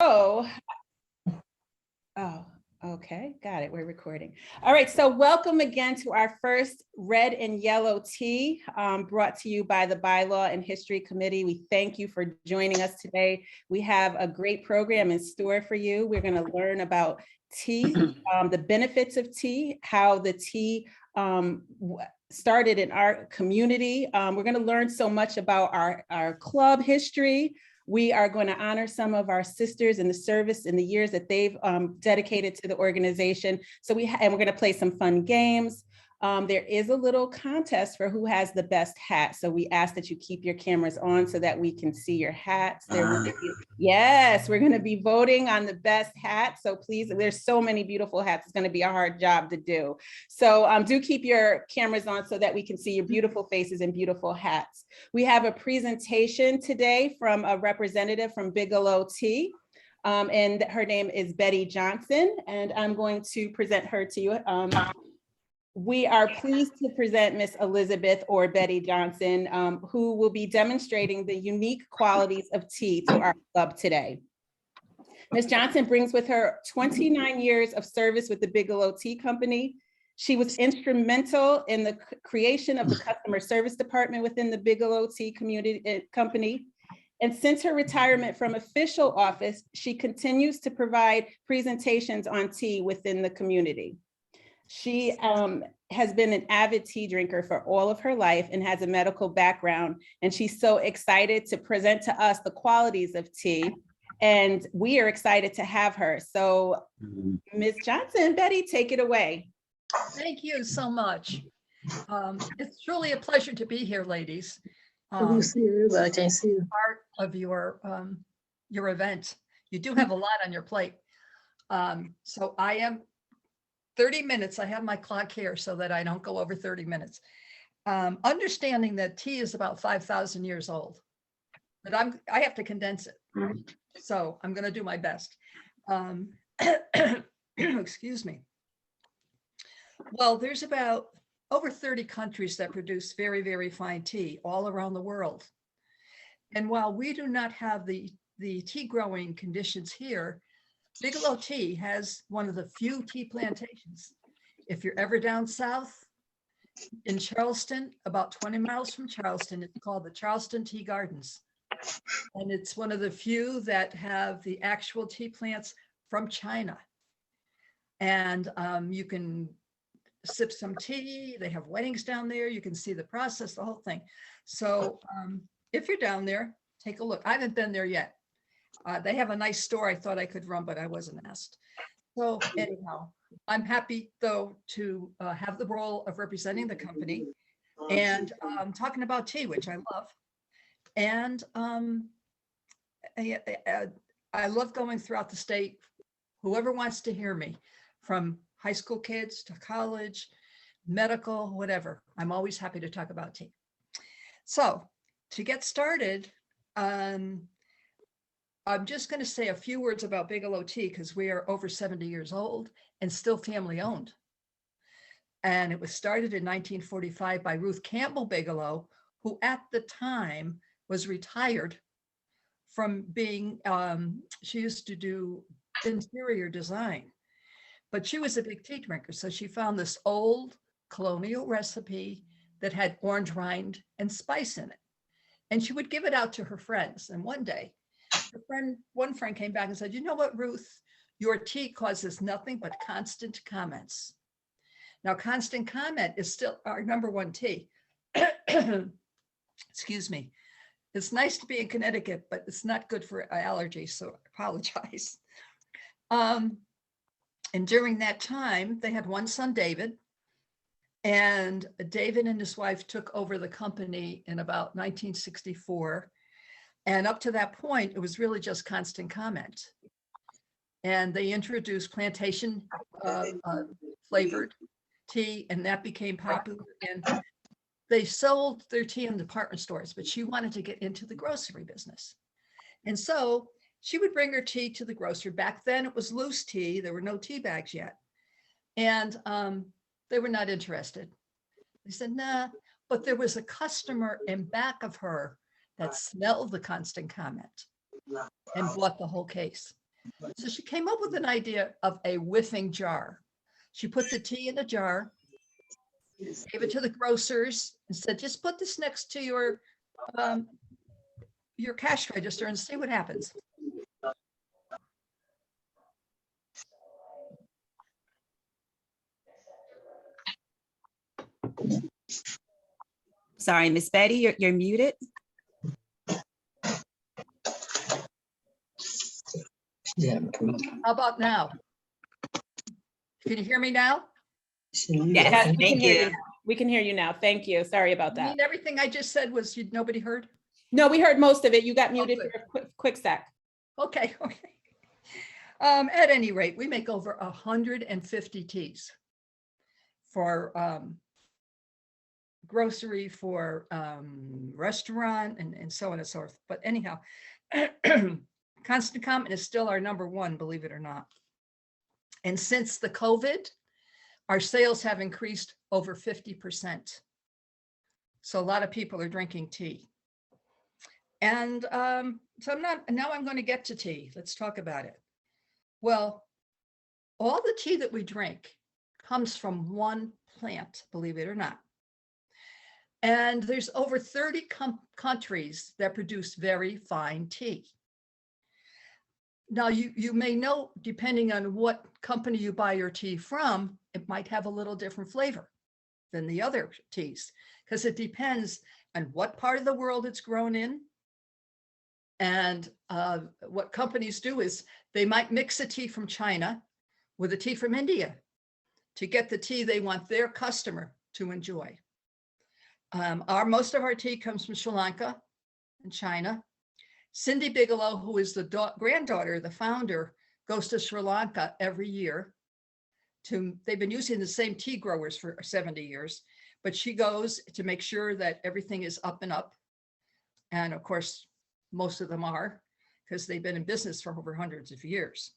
So, oh, okay, got it. We're recording. All right, so welcome again to our first Red and Yellow Tea, brought to you by the Bylaw and History Committee. We thank you for joining us today. We have a great program in store for you. We're going to learn about tea, the benefits of tea, how the tea started in our community. We're going to learn so much about our club history. We are going to honor some of our sisters in the service in the years that they've dedicated to the organization. So and we're going to play some fun games. There is a little contest for who has the best hat. So we ask that you keep your cameras on so that we can see your hats. Yes, we're going to be voting on the best hat. So please, there's so many beautiful hats. It's going to be a hard job to do. So do keep your cameras on so that we can see your beautiful faces and beautiful hats. We have a presentation today from a representative from Bigelow Tea. And her name is Betty Johnson. And I'm going to present her to you. We are pleased to present Miss Elizabeth or Betty Johnson, who will be demonstrating the unique qualities of tea to our club today. Ms. Johnson brings with her 29 years of service with the Bigelow Tea Company. She was instrumental in the creation of the customer service department within the Bigelow Tea Company. And since her retirement from official office, she continues to provide presentations on tea within the community. She has been an avid tea drinker for all of her life and has a medical background. And she's so excited to present to us the qualities of tea. And we are excited to have her. So Ms. Johnson, Betty, take it away. Thank you so much. It's truly a pleasure to be here, ladies. I can see you. Part of your event. You do have a lot on your plate. So I am 30 minutes. I have my clock here so that I don't go over 30 minutes. Understanding that tea is about 5,000 years old, but I have to condense it. So I'm going to do my best. Excuse me. Well, there's about over 30 countries that produce very, very fine tea all around the world. And while we do not have the tea growing conditions here, Bigelow Tea has one of the few tea plantations. If you're ever down south in Charleston, about 20 miles from Charleston, it's called the Charleston Tea Gardens. And it's one of the few that have the actual tea plants from China. And you can sip some tea. They have weddings down there. You can see the process, the whole thing. So if you're down there, take a look. I haven't been there yet. They have a nice store I thought I could run, but I wasn't asked. So anyhow, I'm happy though to have the role of representing the company and talking about tea, which I love. And I love going throughout the state. Whoever wants to hear me, from high school kids to college, medical, whatever, I'm always happy to talk about tea. So to get started, I'm just going to say a few words about Bigelow Tea because we are over 70 years old and still family owned. And it was started in 1945 by Ruth Campbell Bigelow, who at the time was retired from being, she used to do interior design, but she was a big tea drinker. So she found this old colonial recipe that had orange rind and spice in it. And she would give it out to her friends. And one day, one friend came back and said, you know what, Ruth, your tea causes nothing but constant comments. Now, constant comment is still our #1 tea. Excuse me. It's nice to be in Connecticut, but it's not good for allergies, so I apologize. And during that time, they had one son, David, and David and his wife took over the company in about 1964. And up to that point, it was really just constant comment. And they introduced plantation flavored tea, and that became popular. And they sold their tea in department stores, but she wanted to get into the grocery business. And so she would bring her tea to the grocer. Back then it was loose tea. There were no tea bags yet. And they were not interested. They said, nah, but there was a customer in back of her that smelled the constant comment and bought the whole case. So she came up with an idea of a whiffing jar. She put the tea in a jar, gave it to the grocers and said, just put this next to your cash register and see what happens. Sorry, Miss Betty, you're muted. Yeah. How about now? Can you hear me now? Yes, we can Thank hear you. you now. We can hear you now. Thank you. Sorry about You that. mean everything I just said was nobody heard? No, we heard most of it. You got muted good. for a quick sec. Okay, okay. At any rate, we make over 150 teas for grocery, for restaurant, and so on and so forth. But anyhow, Constant Common is still our #1, believe it or not. And since the COVID, our sales have increased over 50%. So a lot of people are drinking tea. And so now I'm going to get to tea. Let's talk about it. Well, all the tea that we drink comes from one plant, believe it or not. And there's over 30 countries that produce very fine tea. Now, you may know, depending on what company you buy your tea from, it might have a little different flavor than the other teas, because it depends on what part of the world it's grown in. And what companies do is they might mix a tea from China with a tea from India to get the tea they want their customer to enjoy. Most of our tea comes from Sri Lanka and China. Cindy Bigelow, who is the granddaughter of the founder, goes to Sri Lanka every year. They've been using the same tea growers for 70 years, but she goes to make sure that everything is up and up. And of course, most of them are, because they've been in business for over hundreds of years.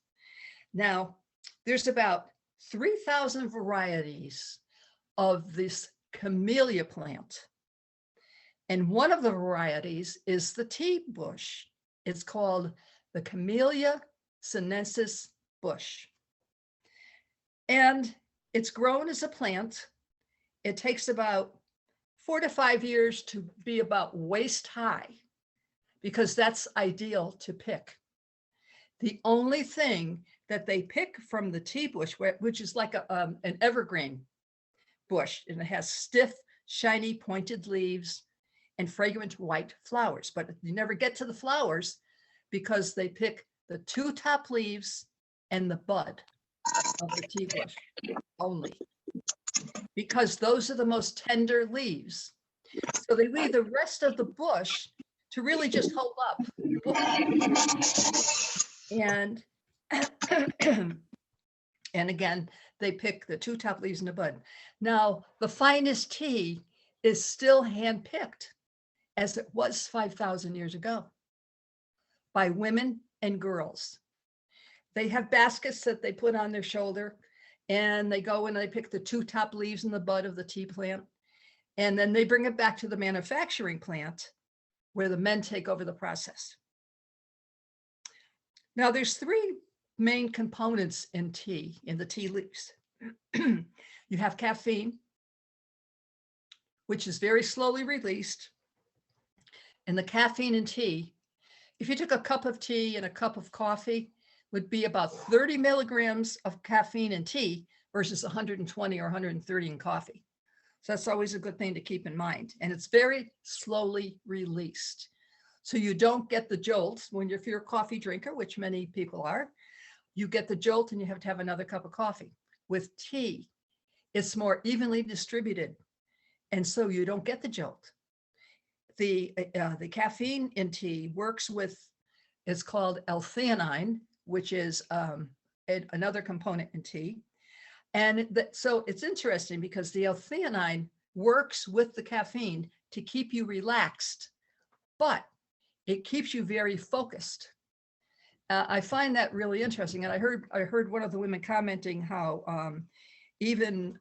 Now, there's about 3,000 varieties of this camellia plant. And one of the varieties is the tea bush. It's called the Camellia sinensis bush. And it's grown as a plant. It takes about 4 to 5 years to be about waist high, because that's ideal to pick. The only thing that they pick from the tea bush, which is like an evergreen bush, and it has stiff, shiny, pointed leaves and fragrant white flowers, but you never get to the flowers because they pick the 2 top leaves and the bud of the tea bush only, because those are the most tender leaves. So they leave the rest of the bush to really just hold up. And and again, they pick the 2 top leaves and the bud. Now, the finest tea is still hand-picked, as it was 5,000 years ago, by women and girls. They have baskets that they put on their shoulder, and they go and they pick the 2 top leaves and the bud of the tea plant, and then they bring it back to the manufacturing plant, where the men take over the process. Now, there's 3 main components in tea, in the tea leaves. You have caffeine, which is very slowly released. And the caffeine in tea, if you took a cup of tea and a cup of coffee, would be about 30 milligrams of caffeine in tea versus 120 or 130 in coffee. So that's always a good thing to keep in mind. And it's very slowly released. So you don't get the jolt if you're a coffee drinker, which many people are. You get the jolt and you have to have another cup of coffee. With tea, it's more evenly distributed, and so you don't get the jolt. The caffeine in tea works with, it's called L-theanine, which is another component in tea. And so it's interesting because the L-theanine works with the caffeine to keep you relaxed, but it keeps you very focused. I find that really interesting. And I heard one of the women commenting how even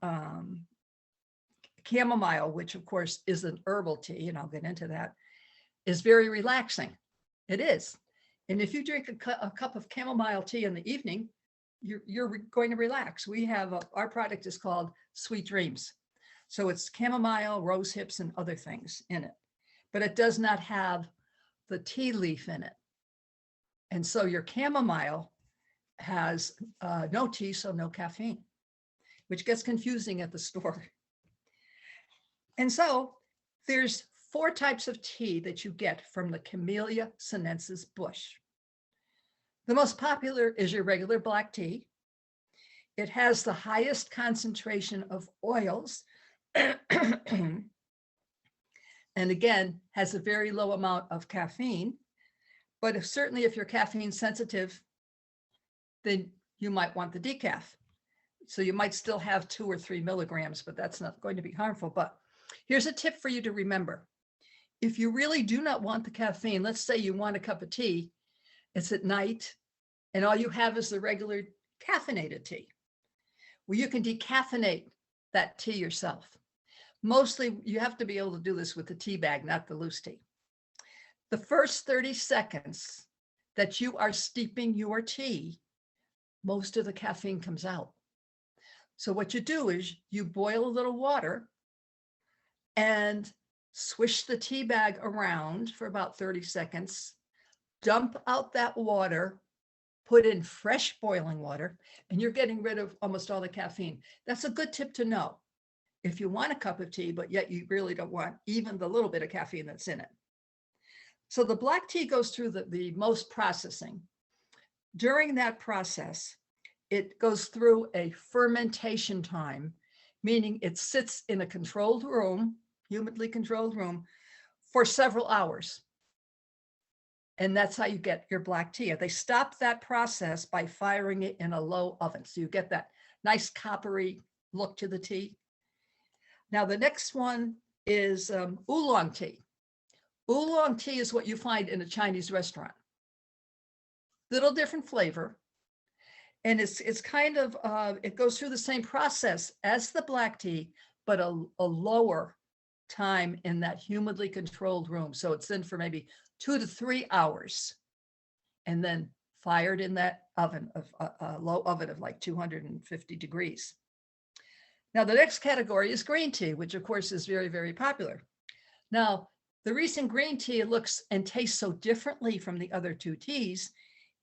chamomile, which of course is an herbal tea, and I'll get into that, is very relaxing. It is. And if you drink a cup of chamomile tea in the evening, you're going to relax. We have our product is called Sweet Dreams. So it's chamomile, rose hips, and other things in it, but it does not have the tea leaf in it. And so your chamomile has no tea, so no caffeine, which gets confusing at the store. And so there's 4 types of tea that you get from the Camellia sinensis bush. The most popular is your regular black tea. It has the highest concentration of oils, and again, has a very low amount of caffeine. But certainly if you're caffeine sensitive, then you might want the decaf. So you might still have 2 or 3 milligrams, but that's not going to be harmful. But here's a tip for you to remember. If you really do not want the caffeine, let's say you want a cup of tea, it's at night, and all you have is the regular caffeinated tea. Well, you can decaffeinate that tea yourself. Mostly you have to be able to do this with the tea bag, not the loose tea. The first 30 seconds that you are steeping your tea, most of the caffeine comes out. So what you do is you boil a little water and swish the tea bag around for about 30 seconds, dump out that water, put in fresh boiling water, and you're getting rid of almost all the caffeine. That's a good tip to know if you want a cup of tea, but yet you really don't want even the little bit of caffeine that's in it. So the black tea goes through the most processing. During that process, it goes through a fermentation time, meaning it sits in a controlled room, humidly controlled room, for several hours. And that's how you get your black tea. They stop that process by firing it in a low oven. So you get that nice coppery look to the tea. Now, the next one is oolong tea. Oolong tea is what you find in a Chinese restaurant. Little different flavor. And it's kind of, it goes through the same process as the black tea, but a lower time in that humidly controlled room. So it's in for maybe 2 to 3 hours and then fired in that oven of a low oven of like 250 degrees. Now, the next category is green tea, which of course is very, very popular. Now, the reason green tea looks and tastes so differently from the other 2 teas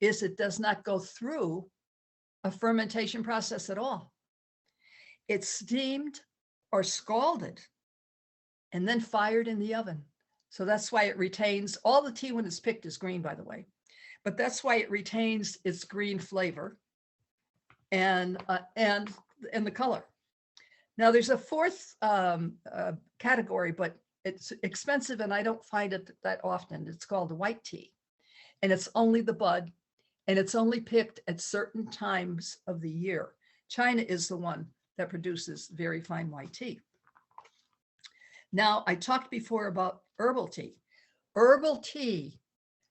is it does not go through a fermentation process at all. It's steamed or scalded and then fired in the oven. So that's why it retains, all the tea when it's picked is green, by the way, but that's why it retains its green flavor and the color. Now there's a 4th category, but it's expensive and I don't find it that often. It's called white tea, and it's only the bud, and it's only picked at certain times of the year. China is the one that produces very fine white tea. Now, I talked before about herbal tea. Herbal tea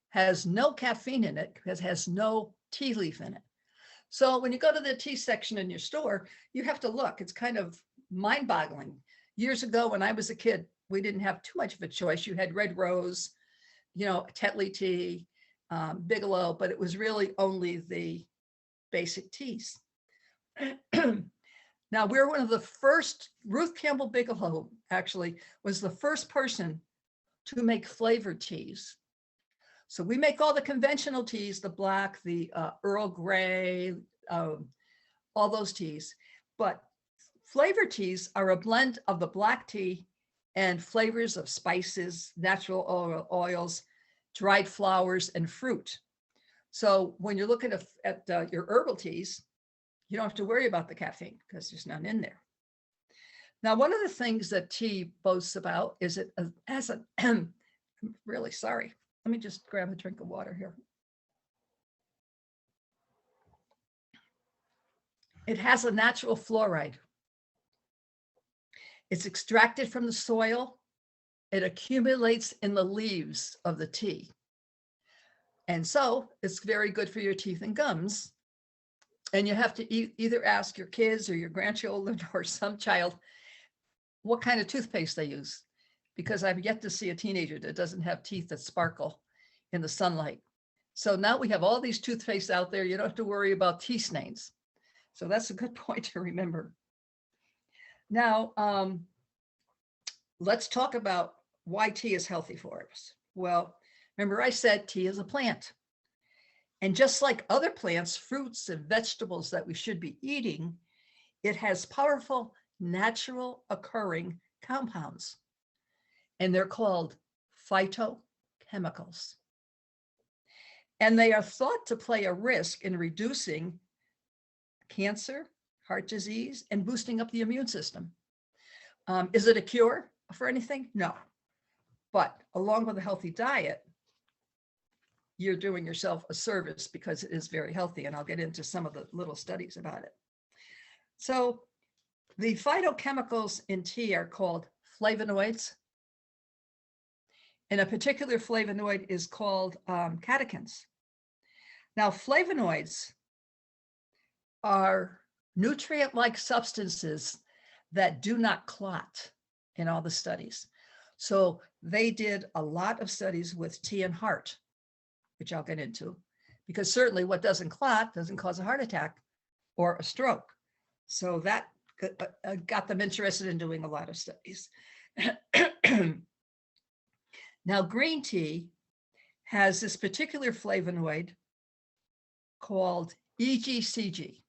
has no caffeine in it because it has no tea leaf in it. So when you go to the tea section in your store, you have to look. It's kind of mind-boggling. Years ago, when I was a kid, we didn't have too much of a choice. You had Red Rose, Tetley tea, Bigelow, but it was really only the basic teas. Now, we're one of the first, Ruth Campbell Bigelow actually was the first person to make flavored teas. So we make all the conventional teas, the black, the Earl Grey, all those teas. But flavored teas are a blend of the black tea and flavors of spices, natural oils, dried flowers, and fruit. So when you're looking at your herbal teas, you don't have to worry about the caffeine because there's none in there. Now, one of the things that tea boasts about is it has a, I'm really sorry. Let me just grab a drink of water here. It has a natural fluoride. It's extracted from the soil. It accumulates in the leaves of the tea. And so it's very good for your teeth and gums. And you have to either ask your kids or your grandchildren or some child what kind of toothpaste they use, because I've yet to see a teenager that doesn't have teeth that sparkle in the sunlight. So now we have all these toothpaste out there. You don't have to worry about tea stains. So that's a good point to remember. Now, let's talk about why tea is healthy for us. Well, remember I said tea is a plant. And just like other plants, fruits and vegetables that we should be eating, it has powerful natural occurring compounds. And they're called phytochemicals. And they are thought to play a risk in reducing cancer, heart disease, and boosting up the immune system. Is it a cure for anything? No. But along with a healthy diet, you're doing yourself a service because it is very healthy. And I'll get into some of the little studies about it. So the phytochemicals in tea are called flavonoids. And a particular flavonoid is called catechins. Now, flavonoids are nutrient-like substances that do not clot in all the studies. So they did a lot of studies with tea and heart, which I'll get into, because certainly what doesn't clot doesn't cause a heart attack or a stroke. So that got them interested in doing a lot of studies. Now, green tea has this particular flavonoid called EGCG,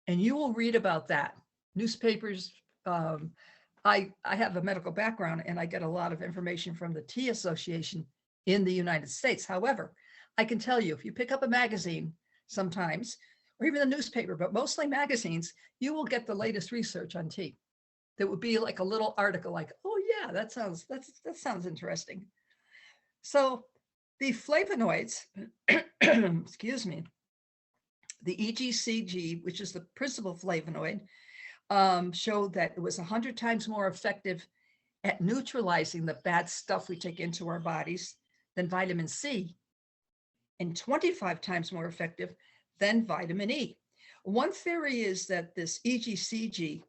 and you will read about that. Newspapers, I have a medical background and I get a lot of information from the Tea Association in the United States. However, I can tell you, if you pick up a magazine sometimes, or even a newspaper, but mostly magazines, you will get the latest research on tea. That would be like a little article like, oh yeah, that sounds interesting. So the flavonoids, excuse me, the EGCG, which is the principal flavonoid, showed that it was 100 times more effective at neutralizing the bad stuff we take into our bodies than vitamin C, and 25 times more effective than vitamin E. One theory is that this EGCG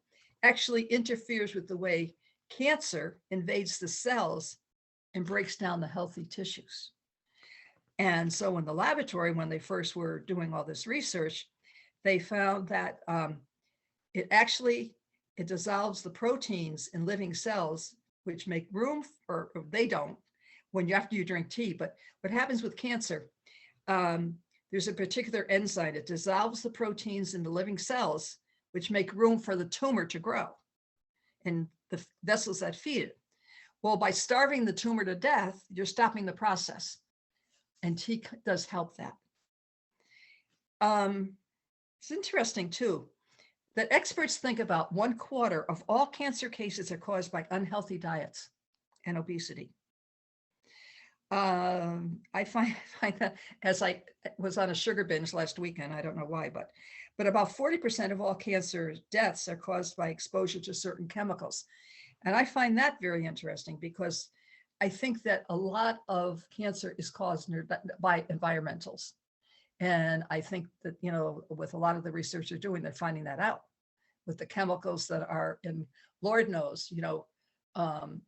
actually interferes with the way cancer invades the cells and breaks down the healthy tissues. And so in the laboratory, when they first were doing all this research, they found that it dissolves the proteins in living cells, which make room for, or they don't, after you drink tea. But what happens with cancer, there's a particular enzyme that dissolves the proteins in the living cells, which make room for the tumor to grow and the vessels that feed it. Well, by starving the tumor to death, you're stopping the process. And tea does help that. It's interesting too, that experts think about 1/4 of all cancer cases are caused by unhealthy diets and obesity. I find that, as I was on a sugar binge last weekend, I don't know why, but about 40% of all cancer deaths are caused by exposure to certain chemicals. And I find that very interesting because I think that a lot of cancer is caused by environmentals. And I think that, with a lot of the research they're doing, they're finding that out with the chemicals that are in, Lord knows,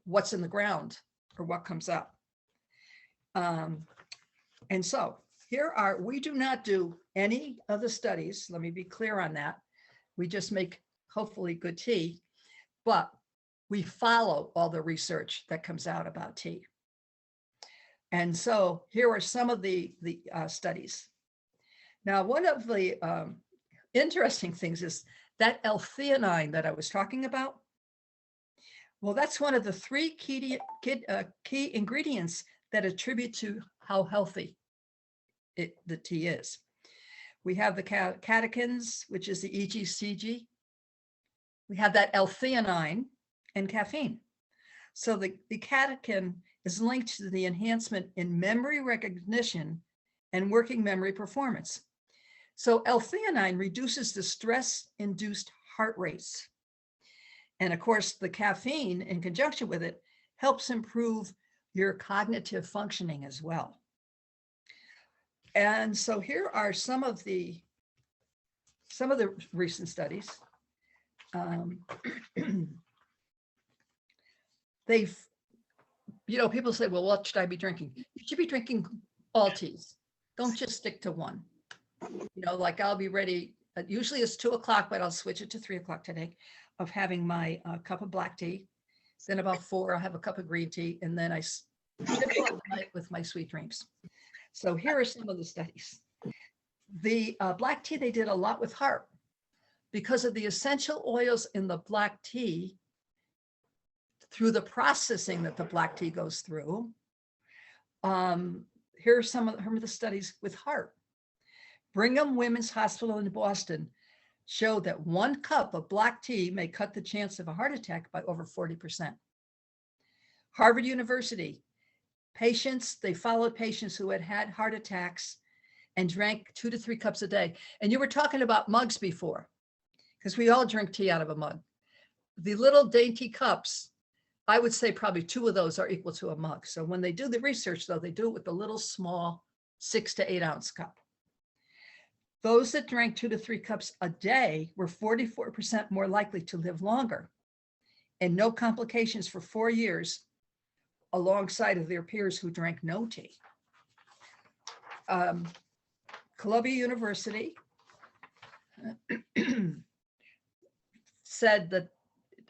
what's in the ground or what comes up. And so we do not do any of the studies. Let me be clear on that. We just make hopefully good tea, but we follow all the research that comes out about tea. And so here are some of the studies. Now, one of the interesting things is that L-theanine that I was talking about. Well, that's one of the 3 key ingredients that attribute to how healthy the tea is. We have the catechins, which is the EGCG. We have that L-theanine and caffeine. So the catechin is linked to the enhancement in memory recognition and working memory performance. So L-theanine reduces the stress-induced heart rates. And of course, the caffeine in conjunction with it helps improve your cognitive functioning as well. And so here are some of the recent studies. People say, well, what should I be drinking? You should be drinking all teas. Don't just stick to one. You know, like I'll be ready, usually it's 2 o'clock, but I'll switch it to 3 o'clock today, of having my cup of black tea. Then about 4, I'll have a cup of green tea, and then I chip off at night with my sweet dreams. So here are some of the studies. The black tea, they did a lot with heart because of the essential oils in the black tea through the processing that the black tea goes through. Here are some of the studies with heart. Brigham Women's Hospital in Boston showed that 1 cup of black tea may cut the chance of a heart attack by over 40%. Harvard University, they followed patients who had had heart attacks and drank 2 to 3 cups a day. And you were talking about mugs before, because we all drink tea out of a mug. The little dainty cups, I would say probably 2 of those are equal to a mug. So when they do the research, though, they do it with the little small 6 to 8 ounce cup. Those that drank 2 to 3 cups a day were 44% more likely to live longer and no complications for 4 years alongside of their peers who drank no tea. Columbia University said that,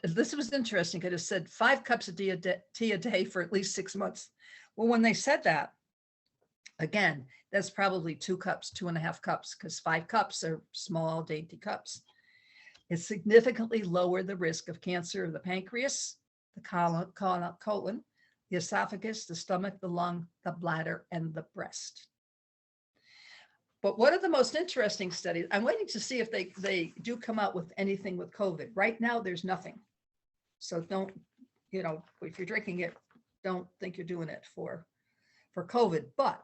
this was interesting because it said 5 cups of tea a day for at least 6 months. Well, when they said that, again, that's probably 2 cups, 2.5 cups, because 5 cups are small, dainty cups. It significantly lowered the risk of cancer of the pancreas, the colon, the esophagus, the stomach, the lung, the bladder, and the breast. But one of the most interesting studies, I'm waiting to see if they do come out with anything with COVID. Right now, there's nothing. So don't, you know, if you're drinking it, don't think you're doing it for COVID. But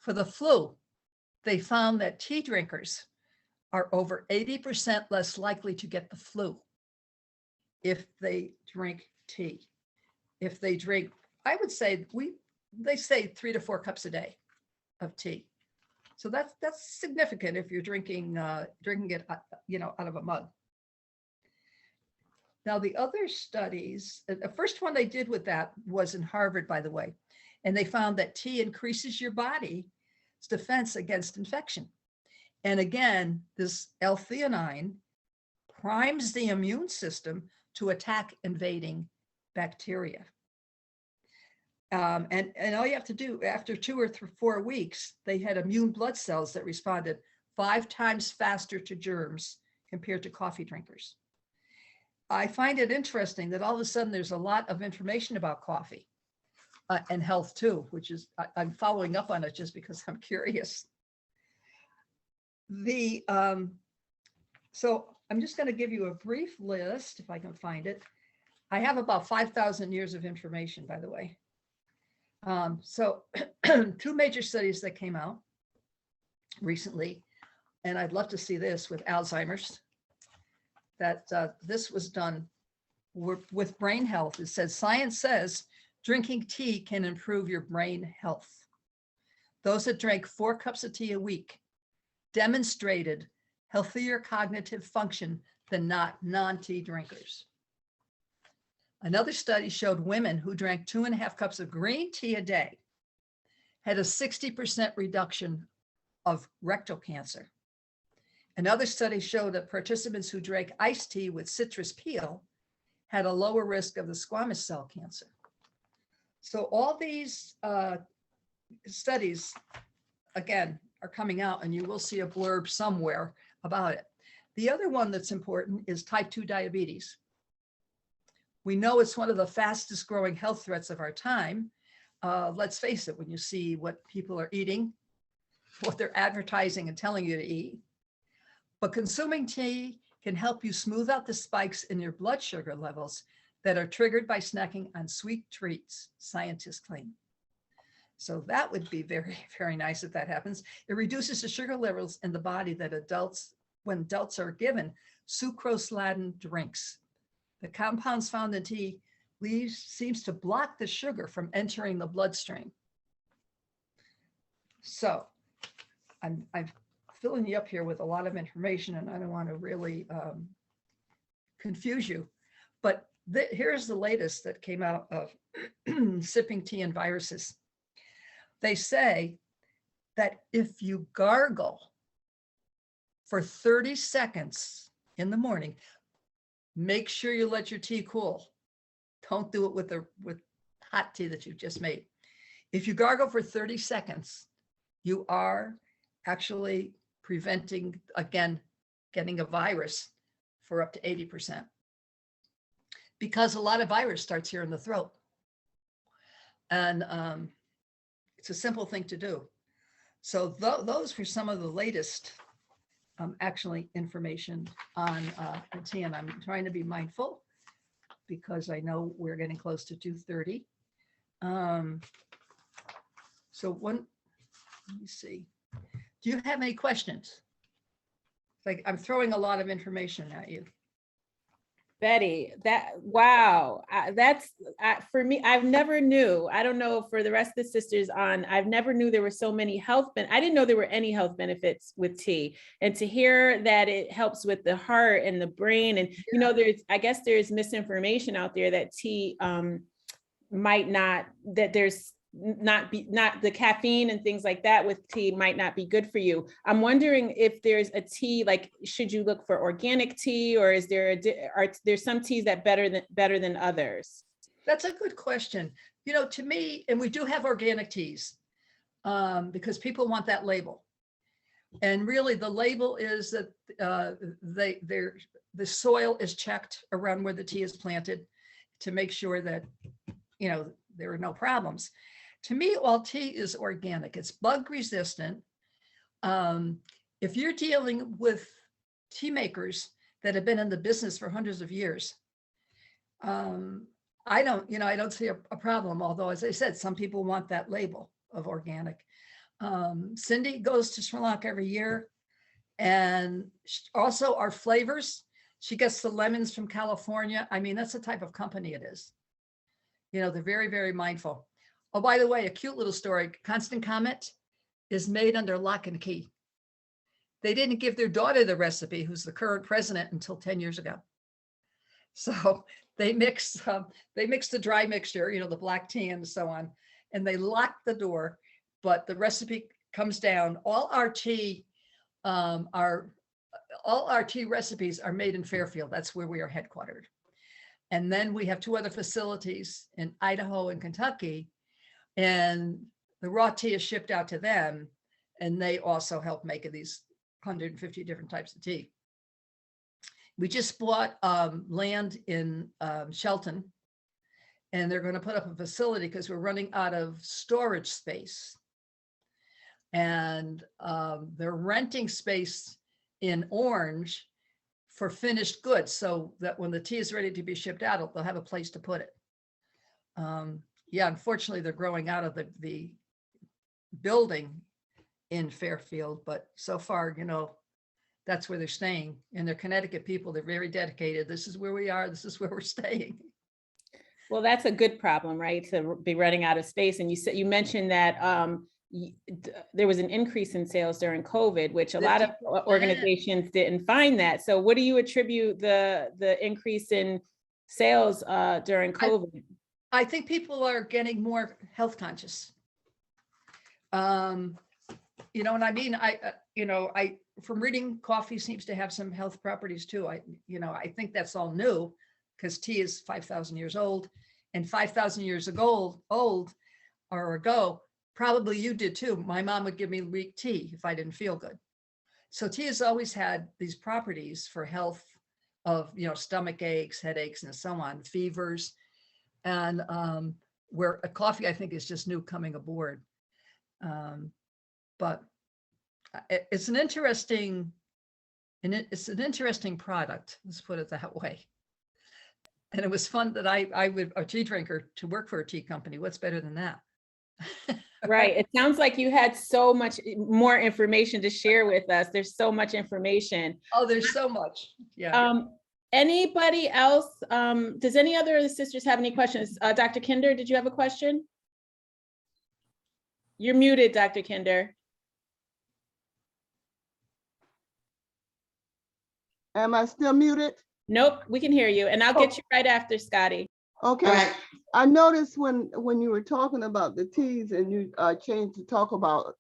for the flu, they found that tea drinkers are over 80% less likely to get the flu if they drink tea. If they drink, I would say they say 3 to 4 cups a day of tea. So that's significant if you're drinking it, you know, out of a mug. Now the other studies, the first one they did with that was in Harvard, by the way, and they found that tea increases your body's defense against infection. And again, this L-theanine primes the immune system to attack invading bacteria. And all you have to do after 2 or 4 weeks, they had immune blood cells that responded 5 times faster to germs compared to coffee drinkers. I find it interesting that all of a sudden there's a lot of information about coffee and health too, which is, I'm following up on it just because I'm curious. So I'm just going to give you a brief list if I can find it. I have about 5,000 years of information, by the way. So 2 major studies that came out recently, and I'd love to see this with Alzheimer's, that this was done with brain health. It says, science says drinking tea can improve your brain health. Those that drank 4 cups of tea a week demonstrated healthier cognitive function than non-tea drinkers. Another study showed women who drank 2.5 cups of green tea a day had a 60% reduction of rectal cancer. Another study showed that participants who drank iced tea with citrus peel had a lower risk of the squamous cell cancer. So all these studies, again, are coming out, and you will see a blurb somewhere about it. The other one that's important is type 2 diabetes. We know it's one of the fastest growing health threats of our time. Let's face it, when you see what people are eating, what they're advertising and telling you to eat. But consuming tea can help you smooth out the spikes in your blood sugar levels that are triggered by snacking on sweet treats, scientists claim. So that would be very, very nice if that happens. It reduces the sugar levels in the body that when adults are given sucrose-laden drinks. The compounds found in tea seems to block the sugar from entering the bloodstream. So I'm filling you up here with a lot of information, and I don't want to really confuse you. But here's the latest that came out of sipping tea and viruses. They say that if you gargle for 30 seconds in the morning, make sure you let your tea cool. Don't do it with hot tea that you've just made. If you gargle for 30 seconds, you are actually preventing, again, getting a virus for up to 80%. Because a lot of virus starts here in the throat. And it's a simple thing to do. So those were some of the latest actually information on tea, and I'm trying to be mindful because I know we're getting close to 2:30. So let me see. Do you have any questions? Like, I'm throwing a lot of information at you. Betty, wow, for me, I've never knew, I don't know for the rest of the sisters on, I've never knew there were so many I didn't know there were any health benefits with tea. And to hear that it helps with the heart and the brain, and you know, I guess there's misinformation out there that tea might not, that there's not the caffeine and things like that with tea might not be good for you. I'm wondering if there's a tea, like, should you look for organic tea, or is there are there some teas that better than others? That's a good question. You know, to me, and we do have organic teas because people want that label. And really the label is that the soil is checked around where the tea is planted to make sure that, you know, there are no problems. To me, all tea is organic. It's bug resistant. If you're dealing with tea makers that have been in the business for hundreds of years, I don't see a problem. Although, as I said, some people want that label of organic. Cindy goes to Sri Lanka every year, and also our flavors. She gets the lemons from California. I mean, that's the type of company it is. You know, they're very, very mindful. Oh, by the way, a cute little story. Constant Comet is made under lock and key. They didn't give their daughter the recipe, who's the current president, until 10 years ago. So they mix the dry mixture, you know, the black tea and so on, and they lock the door, but the recipe comes down. All our tea recipes are made in Fairfield. That's where we are headquartered. And then we have 2 other facilities in Idaho and Kentucky. And the raw tea is shipped out to them, and they also help make these 150 different types of tea. We just bought land in Shelton, and they're going to put up a facility because we're running out of storage space. And they're renting space in Orange for finished goods, so that when the tea is ready to be shipped out, they'll have a place to put it. Yeah, unfortunately, they're growing out of the building in Fairfield, but so far, you know, that's where they're staying. And they're Connecticut people. They're very dedicated. This is where we are. This is where we're staying. Well, that's a good problem, right? To be running out of space. And you mentioned that there was an increase in sales during COVID, which a lot of organizations didn't find that. So what do you attribute the increase in sales during COVID? I think people are getting more health conscious. You know, and I mean, from reading, coffee seems to have some health properties too. I think that's all new because tea is 5,000 years old, and 5,000 years ago, probably you did too. My mom would give me weak tea if I didn't feel good. So tea has always had these properties for health of, you know, stomach aches, headaches, and so on, fevers. And where a coffee, I think, is just new coming aboard. But it's an interesting product. Let's put it that way. And it was fun that I would a tea drinker to work for a tea company. What's better than that? Right. It sounds like you had so much more information to share with us. There's so much information. Oh, there's so much. Yeah. Anybody else? Does any other of the sisters have any questions? Dr. Kinder, did you have a question? You're muted, Dr. Kinder. Am I still muted? Nope, we can hear you. And I'll get you right after, Scotty. Okay. All right. I noticed when you were talking about the teas and you changed to talk about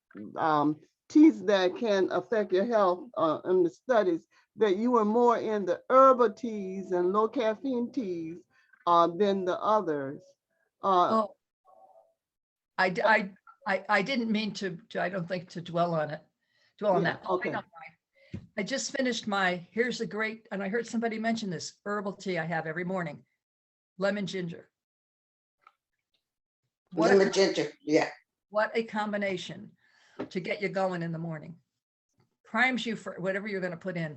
teas that can affect your health in the studies, that you were more in the herbal teas and low caffeine teas than the others. Oh, I didn't mean to, I don't think to dwell on Yeah, that. Oh, I okay. know why. I just finished here's a great, and I heard somebody mention this, herbal tea I have every morning, lemon ginger. What Lemon a, ginger, yeah. what a combination to get you going in the morning. Primes you for whatever you're going to put in.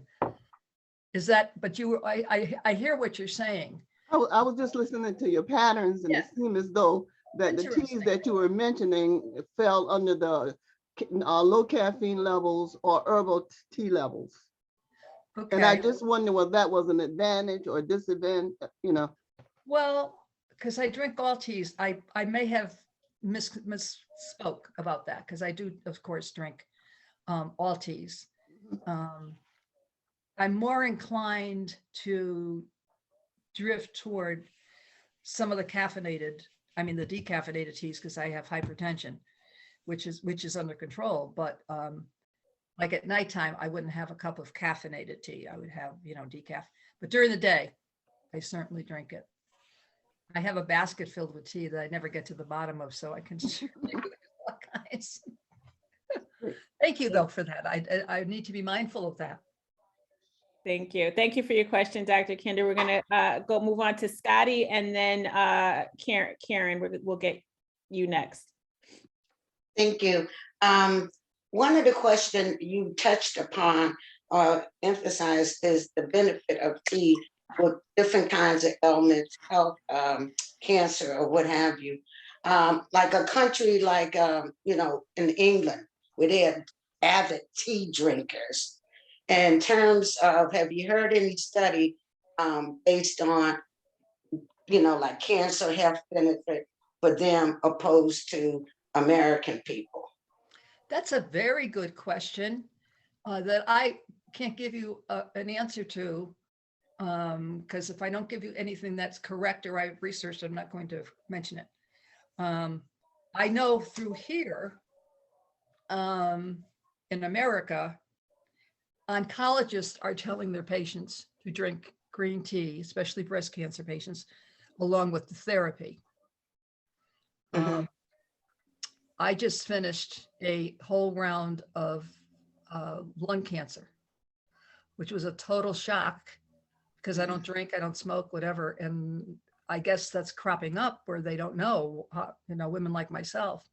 Is that, but I hear what you're saying. I was just listening to your patterns, and Yeah. it seemed as though that the teas Interesting. that you were mentioning fell under the low caffeine levels or herbal tea levels. And I Okay, just wonder whether that was an advantage or disadvantage, you know. well, because I drink all teas, I may have misspoke about that, because I do, of course, drink all teas. I'm more inclined to drift toward some of the the decaffeinated teas, because I have hypertension, which is under control. But like at nighttime, I wouldn't have a cup of caffeinated tea. I would have, decaf. But during the day, I certainly drink it. I have a basket filled with tea that I never get to the bottom of, so I can drink all kinds. Thank you, though, for that. I need to be mindful of that. Thank you. Thank you for your question, Dr. Kinder. We're going to move on to Scotty, and then Karen, we'll get you next. Thank you. One of the questions you touched upon or emphasized is the benefit of tea with different kinds of ailments, health, cancer, or what have you. Like a country like, in England, where they are avid tea drinkers. In terms of, have you heard any study based on, like cancer health benefit for them opposed to American people? That's a very good question that I can't give you an answer to, because if I don't give you anything that's correct or I've researched, I'm not going to mention it. I know through here in America, oncologists are telling their patients to drink green tea, especially breast cancer patients, along with the therapy. Mhm. I just finished a whole round of lung cancer, which was a total shock because I don't drink, I don't smoke, whatever. And I guess that's cropping up where they don't know, women like myself.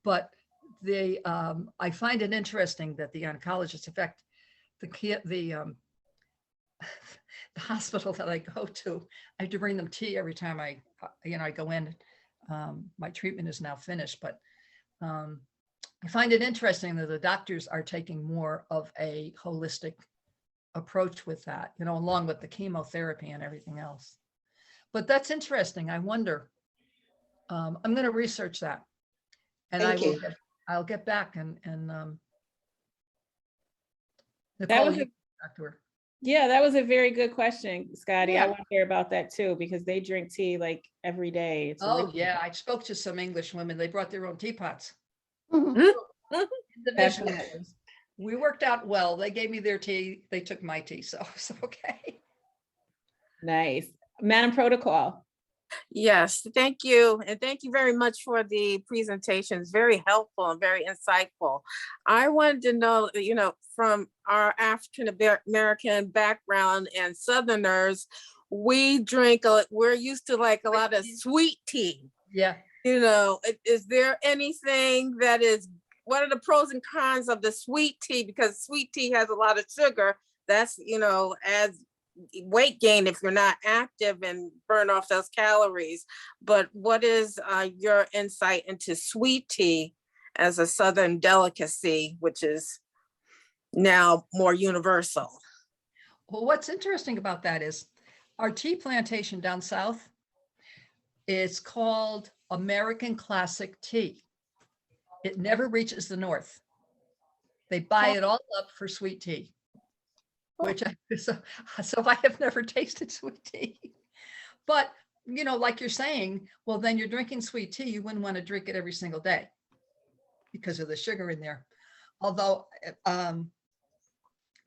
But I find it interesting that the oncologists, in fact, the hospital that I go to, I have to bring them tea every time I go in. My treatment is now finished, but I find it interesting that the doctors are taking more of a holistic approach with that, along with the chemotherapy and everything else. But that's interesting. I wonder. I'm going to research that, and Thank you. I'll get back and That Nicole, was you talk to her. Yeah, that was a very good question, Scotty. I Yeah. want to hear about that too, because they drink tea like every day. It's Oh really- yeah, I spoke to some English women. They brought their own teapots. Mhm. Individually. That's- We worked out well. They gave me their tea. They took my tea, so it's okay. Nice. Madam Protocol. Yes, thank you. And thank you very much for the presentations. Very helpful and very insightful. I wanted to know, from our African American background and Southerners, we're used to like a lot of sweet tea. Yeah. Is there anything what are the pros and cons of the sweet tea? Because sweet tea has a lot of sugar. That's, as weight gain if you're not active and burn off those calories. But what is your insight into sweet tea as a Southern delicacy, which is now more universal? Well, what's interesting about that is our tea plantation down south, it's called American Classic Tea. It never reaches the north. They buy it all up for sweet tea, which so I have never tasted sweet tea. But, like you're saying, well, then you're drinking sweet tea, you wouldn't want to drink it every single day. because of the sugar in there. Although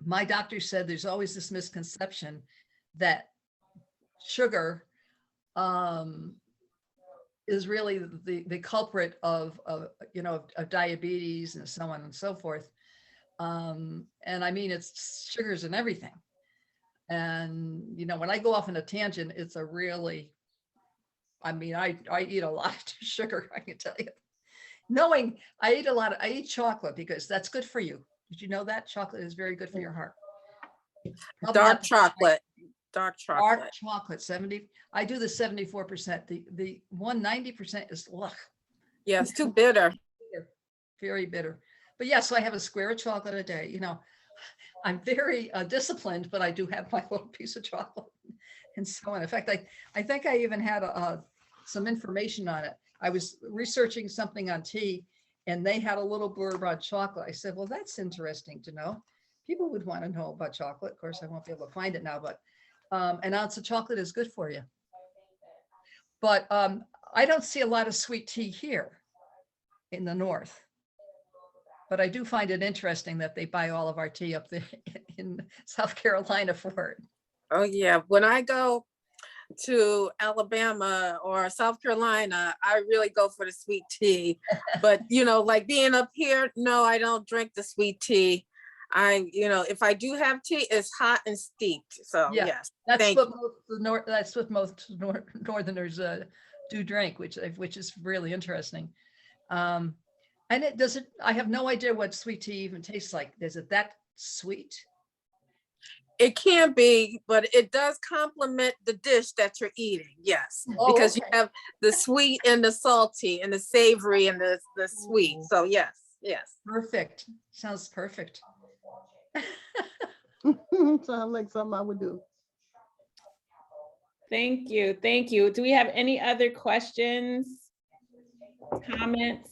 my doctor said there's always this misconception that sugar is really the culprit of diabetes and so on and so forth. And I mean, it's sugars in everything. And, when I go off on a tangent, it's a really, I mean, I eat a lot of sugar, I can tell you. Knowing I eat chocolate because that's good for you. Did you know that? Chocolate is very good for your heart. Dark chocolate. Dark Dark chocolate. chocolate, 70. I do the 74%. The 190% is ugh, Yeah, it's too bitter. very bitter. But yeah, so I have a square of chocolate a day. I'm very disciplined, but I do have my little piece of chocolate and so on. In fact, I think I even had some information on it. I was researching something on tea and they had a little blurb on chocolate. I said, well, that's interesting to know. People would want to know about chocolate. Of course, I won't be able to find it now, but an ounce of chocolate is good for you. But I don't see a lot of sweet tea here in the north. But I do find it interesting that they buy all of our tea up there in South Carolina for it. Oh, yeah. When I go to Alabama or South Carolina, I really go for the sweet tea. But, like being up here, no, I don't drink the sweet tea. If I do have tea, it's hot and steeped. So, Yeah, yes. That's Thank what most Northerners do drink, which is really interesting. And I have no idea what sweet tea even tastes like. Is it that sweet? It can be, but it does complement the dish that you're eating. Yes, Oh, because okay. you have the sweet and the salty and the savory and the sweet. So yes. Perfect. Sounds perfect. Sounds like something I would do. Thank you. Thank you. Do we have any other questions, comments?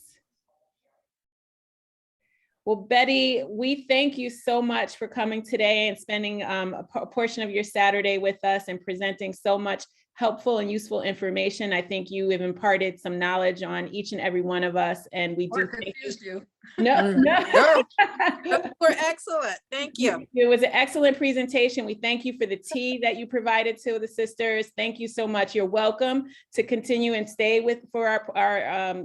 Well, Betty, we thank you so much for coming today and spending a portion of your Saturday with us and presenting so much helpful and useful information. I think you have imparted some knowledge on each and every one of us, and we do Or thank confused you. No, No. We're excellent. Thank you. It was an excellent presentation. We thank you for the tea that you provided to the sisters. Thank you so much. You're welcome to continue and stay for our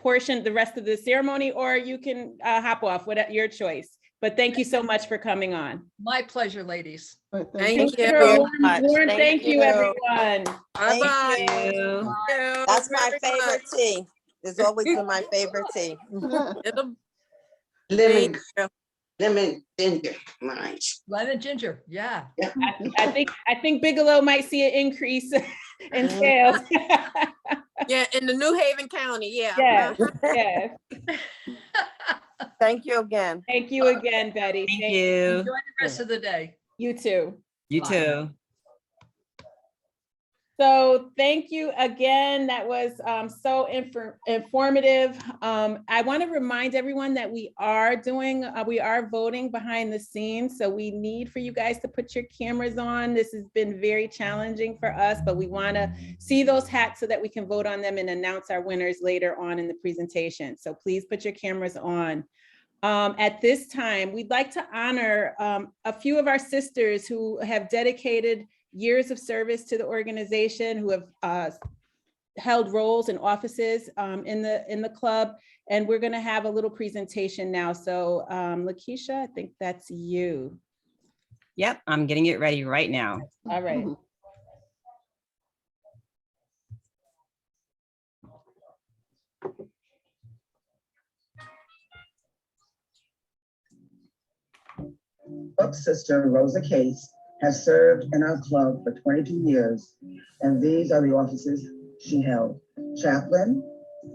portion, the rest of the ceremony, or you can hop off, whatever your choice. But thank you so much for coming on. My pleasure, ladies. But Thank you. Warren, thank you, everyone. Bye-bye. Thank you. Thank you That's my very favorite much. tea. It's always been my favorite tea. It'll- Lemon, Thank you. lemon ginger, mine. Lemon ginger. Yeah. I think Bigelow might see an increase in sales. Yeah, in the New Haven County, yeah. Yes, Uh-huh. yes. Thank you again. Thank you again, Betty. Thank you. Enjoy the rest of the day. You too. You Bye. too. So thank you again. That was so informative. I want to remind everyone that we are voting behind the scenes. So we need for you guys to put your cameras on. This has been very challenging for us, but we want to see those hats so that we can vote on them and announce our winners later on in the presentation. So please put your cameras on. At this time, we'd like to honor a few of our sisters who have dedicated years of service to the organization, who have held roles and offices in the club. And we're gonna have a little presentation now. So Lakeisha, I think that's you. Yep, I'm getting it ready right now. All right. Club sister Rosa Case has served in our club for 22 years, and these are the offices she held: chaplain,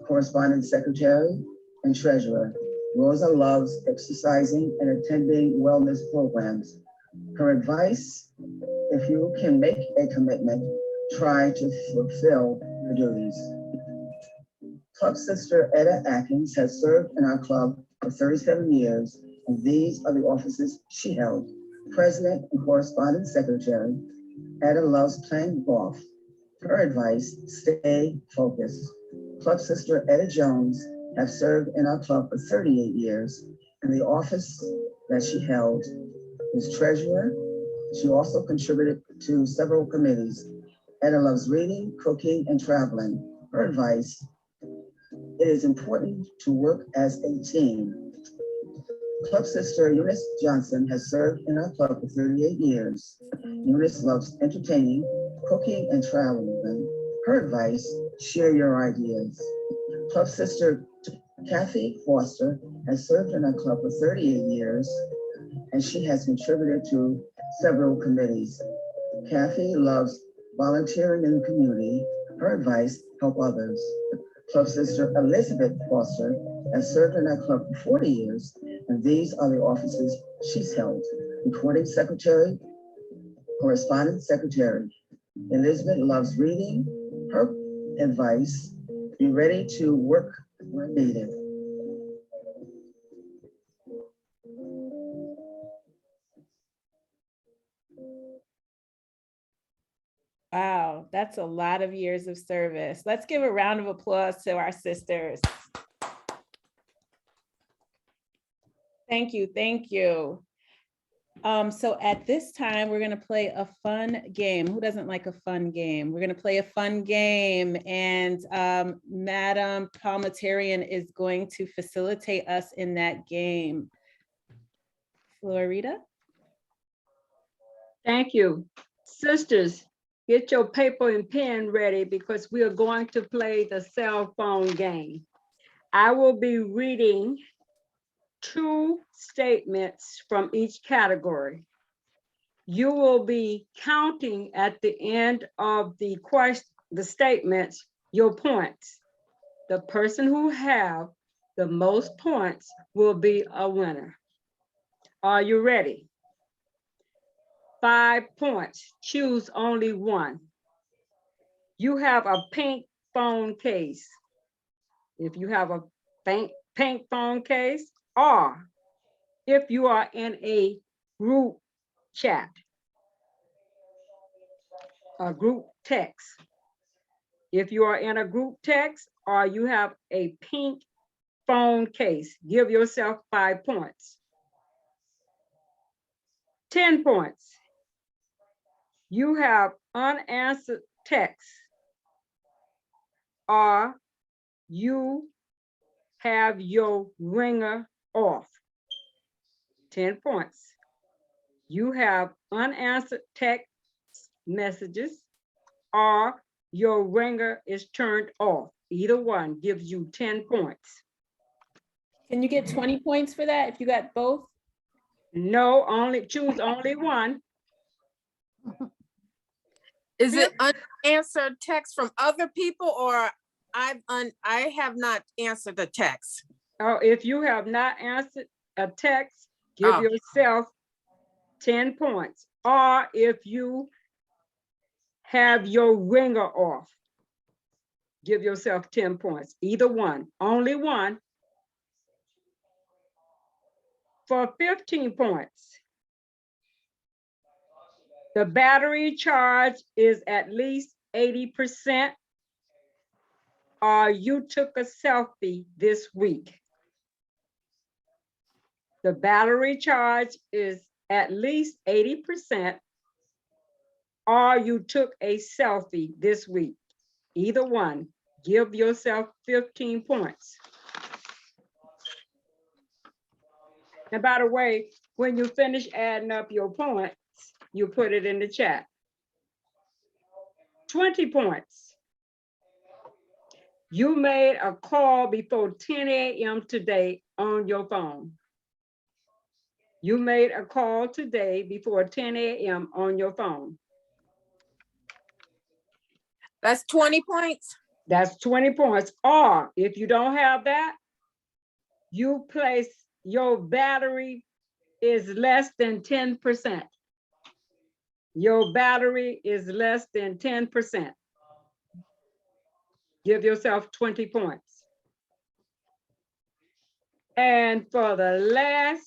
correspondence secretary, and treasurer. Rosa loves exercising and attending wellness programs. Her advice: if you can make a commitment, try to fulfill your duties. Club sister Etta Atkins has served in our club for 37 years, and these are the offices she held: president and correspondence secretary. Etta loves playing golf. Her advice: stay focused. Club sister Etta Jones have served in our club for 38 years, and the office that she held is treasurer. She also contributed to several committees. Etta loves reading, cooking, and traveling. Her advice: it is important to work as a team. Club sister Eunice Johnson has served in our club for 38 years. Eunice loves entertaining, cooking, and traveling. Her advice: share your ideas. Club sister Kathy Foster has served in our club for 38 years, and she has contributed to several committees. Kathy loves volunteering in the community. Her advice: help others. Club sister Elizabeth Foster has served in our club for 40 years, and these are the offices she's held: recording secretary, correspondence secretary. Elizabeth loves reading. Her advice: be ready to work when needed. Wow, that's a lot of years of service. Let's give a round of applause to our sisters. Thank you, thank you. So at this time, we're gonna play a fun game. Who doesn't like a fun game? We're gonna play a fun game, and Madam Parliamentarian is going to facilitate us in that game. Florida? Thank you. Sisters, get your paper and pen ready because we are going to play the cell phone game. I will be reading 2 statements from each category. You will be counting at the end of the statements, your points. The person who have the most points will be a winner. Are you ready? 5 points, choose only one. You have a pink phone case. If you have a pink phone case, or if you are in a group chat, a group text. If you are in a group text or you have a pink phone case, give yourself 5 points. 10 points. You have unanswered texts, or you have your ringer off. 10 points. You have unanswered text messages, or your ringer is turned off. Either one gives you 10 points. Can you get 20 points for that if you got both? No, choose only one. Is it unanswered text from other people, or I have not answered the text? Oh, if you have not answered a text, give yourself 10 points. Or if you have your ringer off, give yourself 10 points. Either one, only one. For 15 points, the battery charge is at least 80%, or you took a selfie this week. The battery charge is at least 80%, or you took a selfie this week. Either one, give yourself 15 points. And by the way, when you finish adding up your points, you put it in the chat. 20 points. You made a call before 10 a.m. today on your phone. You made a call today before 10 a.m. on your phone. That's 20 points? That's 20 points. Or if you don't have that, you place your battery is less than 10%. Your battery is less than 10%. Give yourself 20 points. And for the last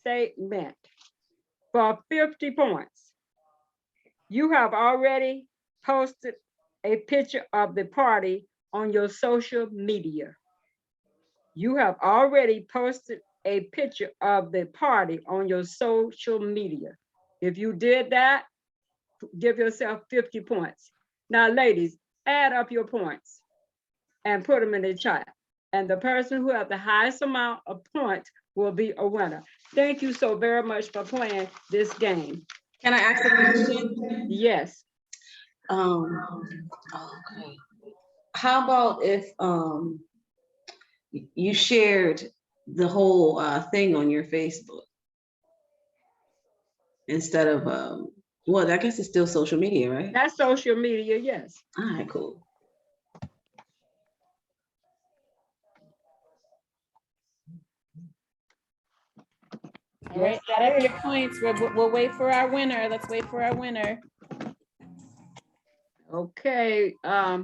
statement, for 50 points, you have already posted a picture of the party on your social media. You have already posted a picture of the party on your social media. If you did that, give yourself 50 points. Now, ladies, add up your points and put them in the chat. And the person who has the highest amount of points will be a winner. Thank you so very much for playing this game. Can I ask a question? Yes. Okay. How about if you shared the whole thing on your Facebook instead of well, I guess it's still social media, right? That's social media, yes. All right, cool. All right, add up your points. We'll wait for our winner. Let's wait for our winner. Okay. I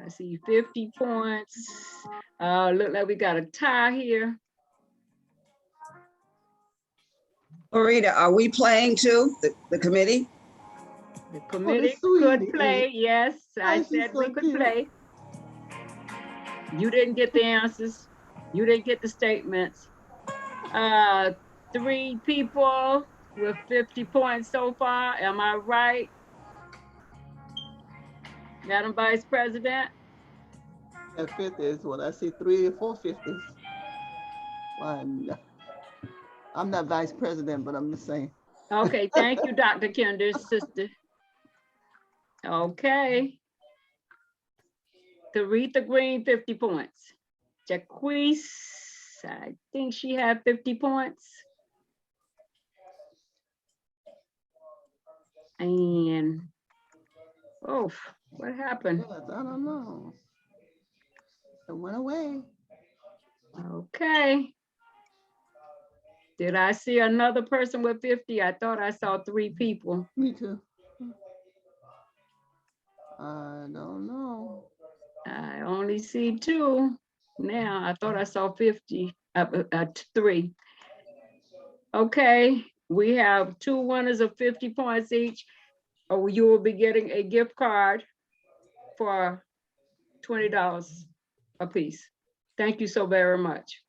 see 50 points. Look like we got a tie here. Rita, are we playing too, the committee? The committee could play, yes. I said we could play. You didn't get the answers. You didn't get the statements. 3 people with 50 points so far. Am I right? Madam Vice President? That 50 is what I see, 3 or 4 50s. I'm not vice president, but I'm just saying. Okay, thank you, Dr. Kender's sister. Okay. Taretha Green, 50 points. Jaquise, I think she had 50 points. And, oh, what happened? I don't know. It went away. Okay. Did I see another person with 50? I thought I saw 3 people. Me too. I don't know. I only see 2 now. I thought I saw 50, 3. Okay, we have 2 winners of 50 points each. Or you will be getting a gift card for $20 a piece. Thank you so very much.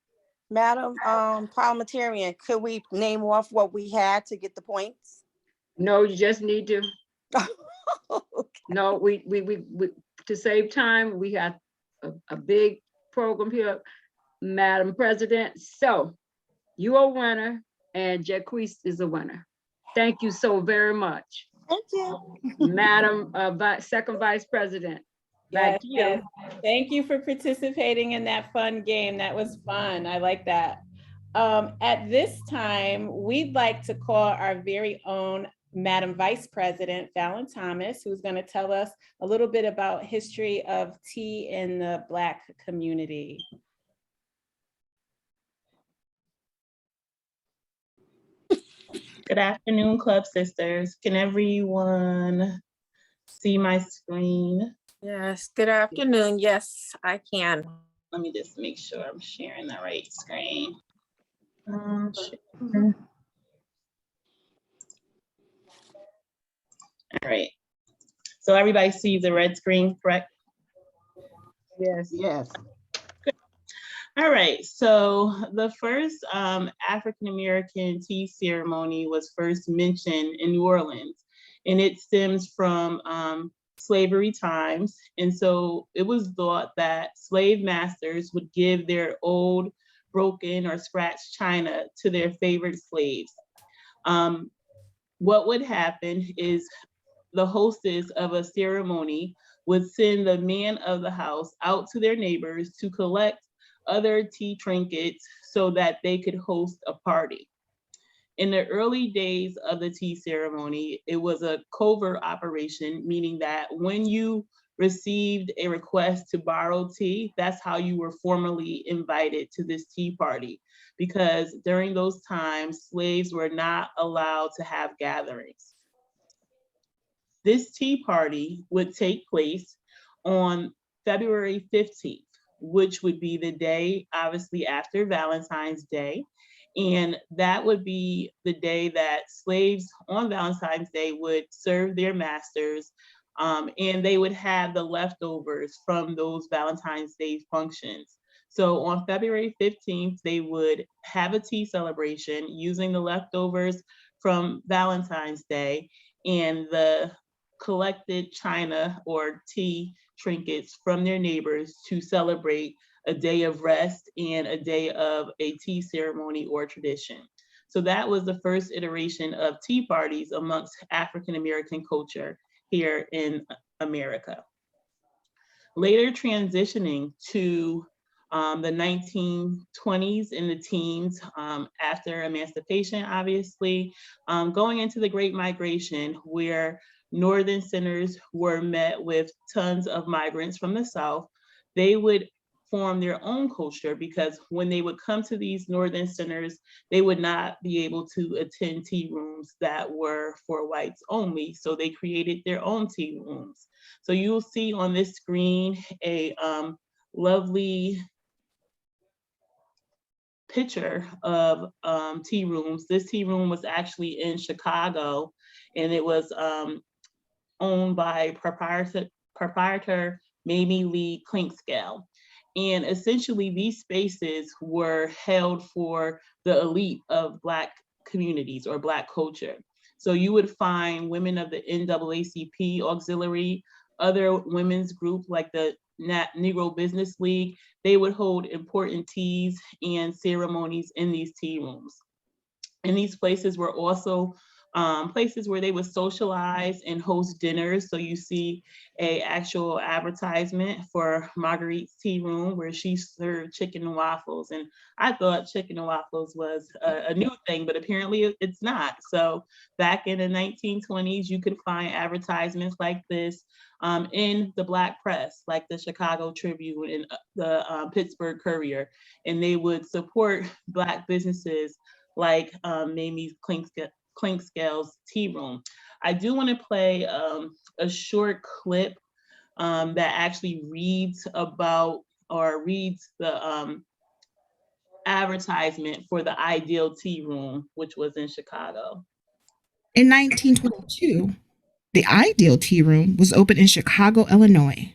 Madam Parliamentarian, could we name off what we had to get the points? No, you just need to. No, we to save time, we have a big program here, Madam President. So you are a winner and Jaquise is a winner. Thank you so very much. Thank you. Madam Second Vice President. Back to you. Yes. Thank you for participating in that fun game. That was fun. I like that. At this time, we'd like to call our very own Madam Vice President, Fallon Thomas, who's going to tell us a little bit about history of tea in the Black community. Good afternoon, Club Sisters. Can everyone see my screen? Yes, good afternoon. Yes, I can. Let me just make sure I'm sharing the right screen. All right. So everybody sees the red screen, correct? Yes. Yes. All right, so the first African-American tea ceremony was first mentioned in New Orleans, and it stems from slavery times. And so it was thought that slave masters would give their old, broken, or scratched china to their favorite slaves. What would happen is the hostess of a ceremony would send the man of the house out to their neighbors to collect other tea trinkets so that they could host a party. In the early days of the tea ceremony, it was a covert operation, meaning that when you received a request to borrow tea, that's how you were formally invited to this tea party, because during those times, slaves were not allowed to have gatherings. This tea party would take place on February 15th, which would be the day, obviously, after Valentine's Day. And that would be the day that slaves on Valentine's Day would serve their masters And they would have the leftovers from those Valentine's Day functions. So on February 15th, they would have a tea celebration using the leftovers from Valentine's Day and the collected china or tea trinkets from their neighbors to celebrate a day of rest and a day of a tea ceremony or tradition. So that was the first iteration of tea parties amongst African American culture here in America. Later transitioning to the 1920s and the teens, after emancipation, obviously, going into the Great Migration, where northern centers were met with tons of migrants from the South, they would form their own culture, because when they would come to these northern centers, they would not be able to attend tea rooms that were for whites only. So they created their own tea rooms. So you'll see on this screen a lovely picture of tea rooms. This tea room was actually in Chicago, and it was owned by proprietor Mamie Lee Clinkscale. And essentially these spaces were held for the elite of Black communities or Black culture. So you would find women of the NAACP auxiliary, other women's group like the Negro Business League. They would hold important teas and ceremonies in these tea rooms. And these places were also places where they would socialize and host dinners. So you see a actual advertisement for Marguerite's Tea Room, where she served chicken and waffles. And I thought chicken and waffles was a new thing, but apparently it's not. So back in the 1920s, you could find advertisements like this in the Black press, like the Chicago Tribune and the Pittsburgh Courier. And they would support Black businesses like Mamie Clinkscale's Tea Room. I do want to play a short clip that actually reads about, or reads the advertisement for the Ideal Tea Room, which was in Chicago. In 1922, the Ideal Tea Room was opened in Chicago, Illinois.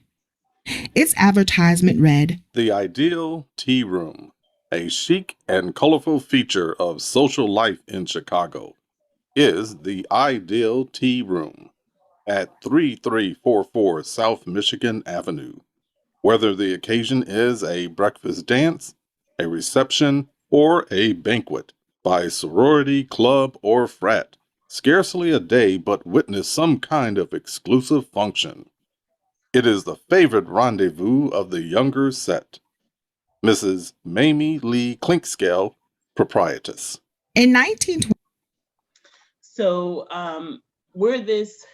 Its advertisement read, "The Ideal Tea Room, a chic and colorful feature of social life in Chicago, is the Ideal Tea Room at 3344 South Michigan Avenue. Whether the occasion is a breakfast dance, a reception, or a banquet, by sorority, club, or frat, scarcely a day but witness some kind of exclusive function. It is the favorite rendezvous of the younger set. Mrs. Mamie Lee Clinkscale, proprietress." In 1920, So where this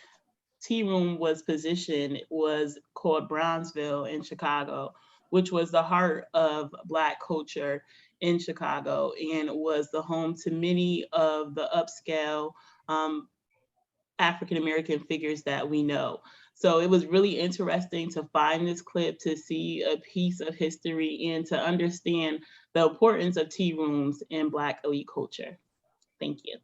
tea room was positioned was called Brownsville in Chicago, which was the heart of Black culture in Chicago, and was the home to many of the upscale African-American figures that we know. So it was really interesting to find this clip, to see a piece of history, and to understand the importance of tea rooms in Black elite culture. Thank you.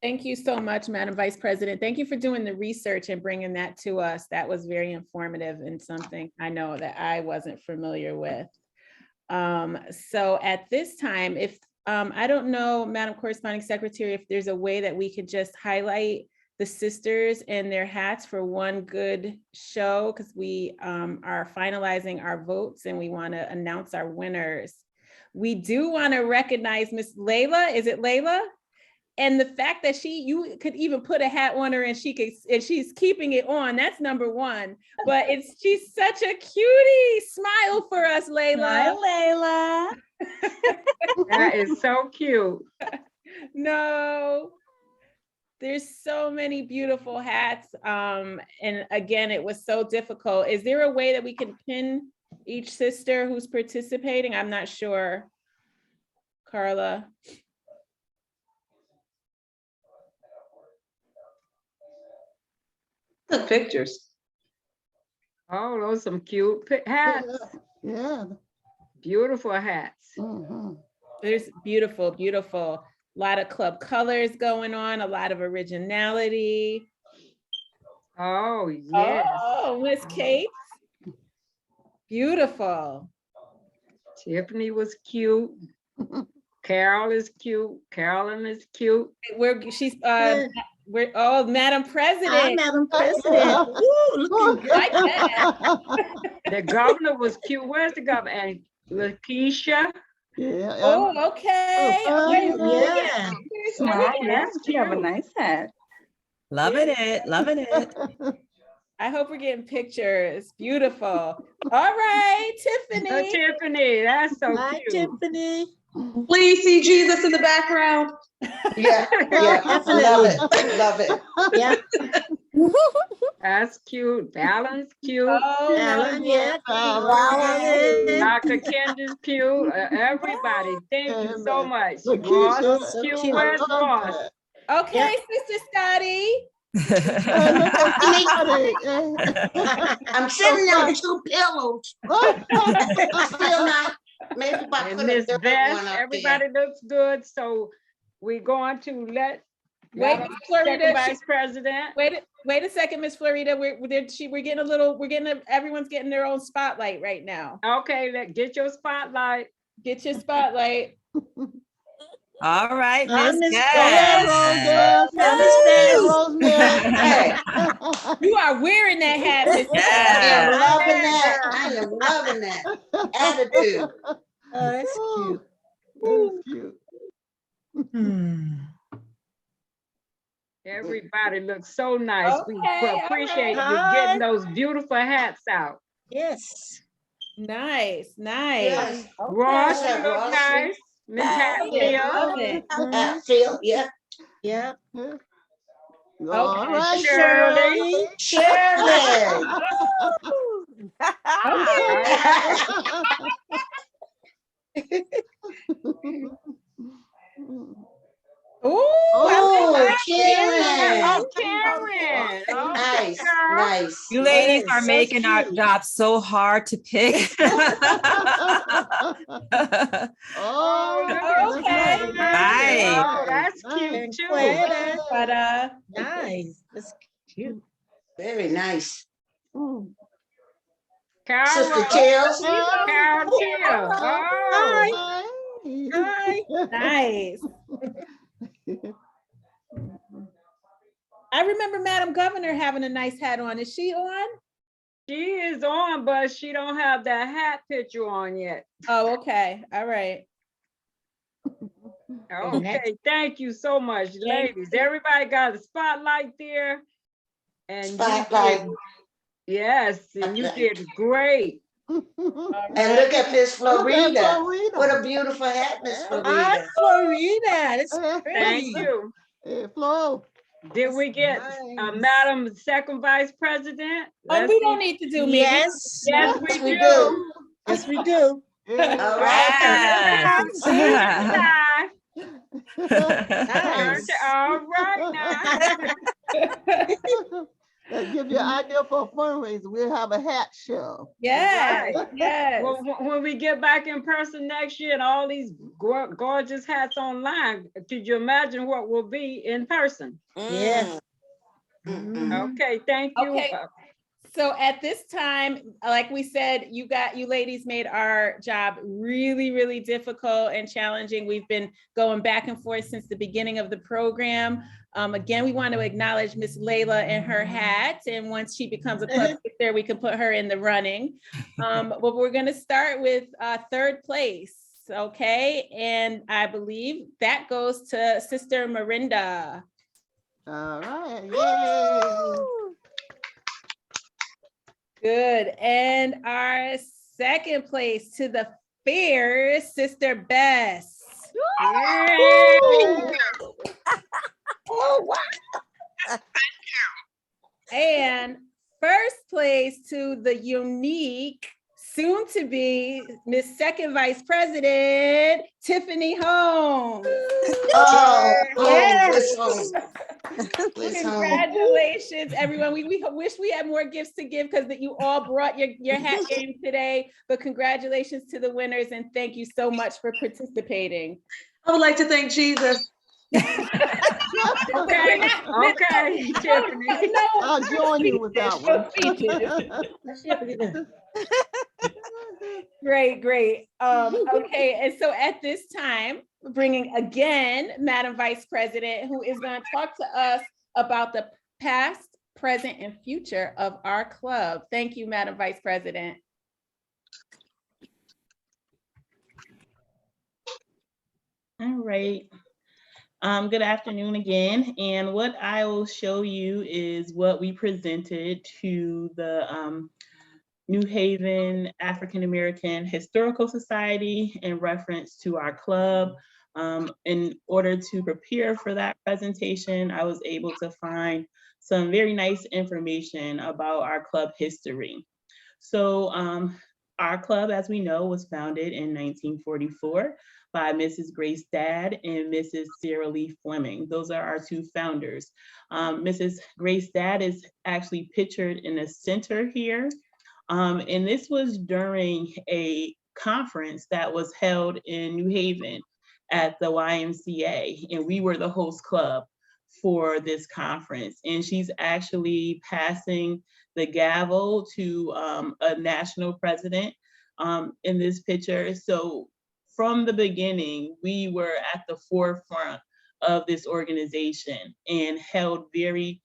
Thank you so much, Madam Vice President. Thank you for doing the research and bringing that to us. That was very informative and something I know that I wasn't familiar with. So at this time, if I don't know, Madam Corresponding Secretary, if there's a way that we could just highlight the sisters and their hats for one good show, because we are finalizing our votes and we want to announce our winners. We do want to recognize Miss Layla. Is it Layla? And the fact that you could even put a hat on her and she's keeping it on, that's number one. But she's such a cutie. Smile for us, Layla. Hi, Layla. That is so cute. No, there's so many beautiful hats. And again, it was so difficult. Is there a way that we can pin each sister who's participating? I'm not sure. Carla. The pictures. Oh, those are some cute hats. Yeah. Beautiful hats. Mhm. There's beautiful, beautiful. lot of club colors going on, a lot of originality. Oh, yes. Oh, Miss Kate. Beautiful. Tiffany was cute. Carol is cute. Carolyn is cute. She's Madam President. Hi, Madam President. Ooh, looking good. Like that. The governor was cute. Where's the governor? And Lakeisha. Yeah. Oh, okay. Yeah. Smile. That's You have a cute. nice hat. Loving it, loving it. I hope we're getting pictures. Beautiful. All right, Tiffany. Tiffany, that's so Hi, cute. Tiffany. Please see Jesus in the background. Yeah, love it. Yeah. That's cute. Alan's cute. Oh, Alan, yeah. Alan. Dr. Kendra's cute. Everybody, thank you so much. Lakeisha, Ross, so cute. cute. Where's I love Ross? that. okay, Sister Scotty. Hey, look at Scotty. I'm sitting on 2 pillows. Still not. Maybe if I And put a Miss third Beth, one up everybody there. looks good. So we're going to let Wait, Madam Miss Florida, Second Vice President. Wait a second, Miss Florida. Everyone's getting their own spotlight right now. Okay, get your spotlight. Get your spotlight. All right, Hi, Miss Miss Gas. Hey, You are wearing that hat, Miss Yeah. I'm loving that. I am loving that attitude. Oh, that's cute. That's cute. Everybody looks so nice. We Okay, appreciate all you right. getting those beautiful hats out. Yes. Nice. Yes. Ross, Okay. you look Ross, nice. Miss Love Hatfield. it. Hatfield, yeah. Yeah. All right, Shirley. Shirley. Oh, Karen. Oh, Karen. Oh, Nice, girl. nice. You ladies Yes, are so making our cute. job so hard to pick. Oh, Okay. Nice. Oh, that's cute And too. Quetta. But Nice. That's cute. Very nice. Carol. Sister Tills. Carol Till. Oh. Hi. nice. I remember Madam Governor having a nice hat on. Is she on? She is on, but she don't have that hat picture on yet. Oh, okay. All right. Okay, thank you so much, ladies. Everybody got a spotlight there. And you Spotlight. did- yes, and you did great. And look at Miss Florida. What a beautiful hat, Miss Hi, Florida. Florida. That's Thank crazy. you. Hey, Flo. Did we get Nice. Madam Second Vice President? Oh, we don't need to do me. Yes. Yes, Yes, we we do. do. Yes, we do. All right. Yes. All right now. That give you an idea for a fundraiser. We'll have a hat show. Yes. Right. Yes. Well, when we get back in person next year and all these gorgeous hats online, could you imagine what will be in person? Yeah. Okay, thank you. Okay. So at this time, like we said, you ladies made our job really, really difficult and challenging. We've been going back and forth since the beginning of the program. Again, we want to acknowledge Miss Layla and her hat. And once she becomes a club sister, we can put her in the running. But we're going to start with third place. Okay. And I believe that goes to Sister Marinda. All right. Yay. Good. And our second place to the fair, Sister Bess. Oh, wow. And first place to the unique, soon to be Miss Second Vice President, Tiffany Holmes. Oh, Yes. this one. Congratulations, everyone. We wish we had more gifts to give because that you all brought your hat game today. But congratulations to the winners and thank you so much for participating. I would like to thank Jesus. Okay, okay, Tiffany. I'll join you with that one. Great, great. Okay, and so at this time, we're bringing again Madam Vice President, who is going to talk to us about the past, present, and future of our club. Thank you, Madam Vice President. All right. Good afternoon again. And what I will show you is what we presented to the New Haven African American Historical Society in reference to our club. In order to prepare for that presentation, I was able to find some very nice information about our club history. So our club, as we know, was founded in 1944 by Mrs. Grace Dadd and Mrs. Sarah Lee Fleming. Those are our two founders. Mrs. Grace Dadd is actually pictured in the center here. And this was during a conference that was held in New Haven at the YMCA, and we were the host club for this conference. And she's actually passing the gavel to a national president in this picture. So from the beginning, we were at the forefront of this organization and held very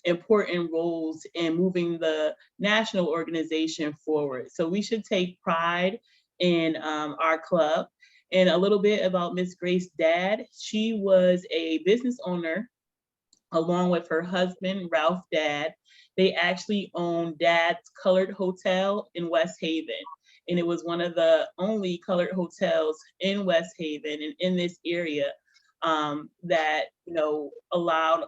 important roles in moving the national organization forward. So we should take pride in our club. And a little bit about Miss Grace Dadd. She was a business owner along with her husband, Ralph Dadd. They actually owned Dadd's Colored Hotel in West Haven. And it was one of the only colored hotels in West Haven and in this area that, you know, allowed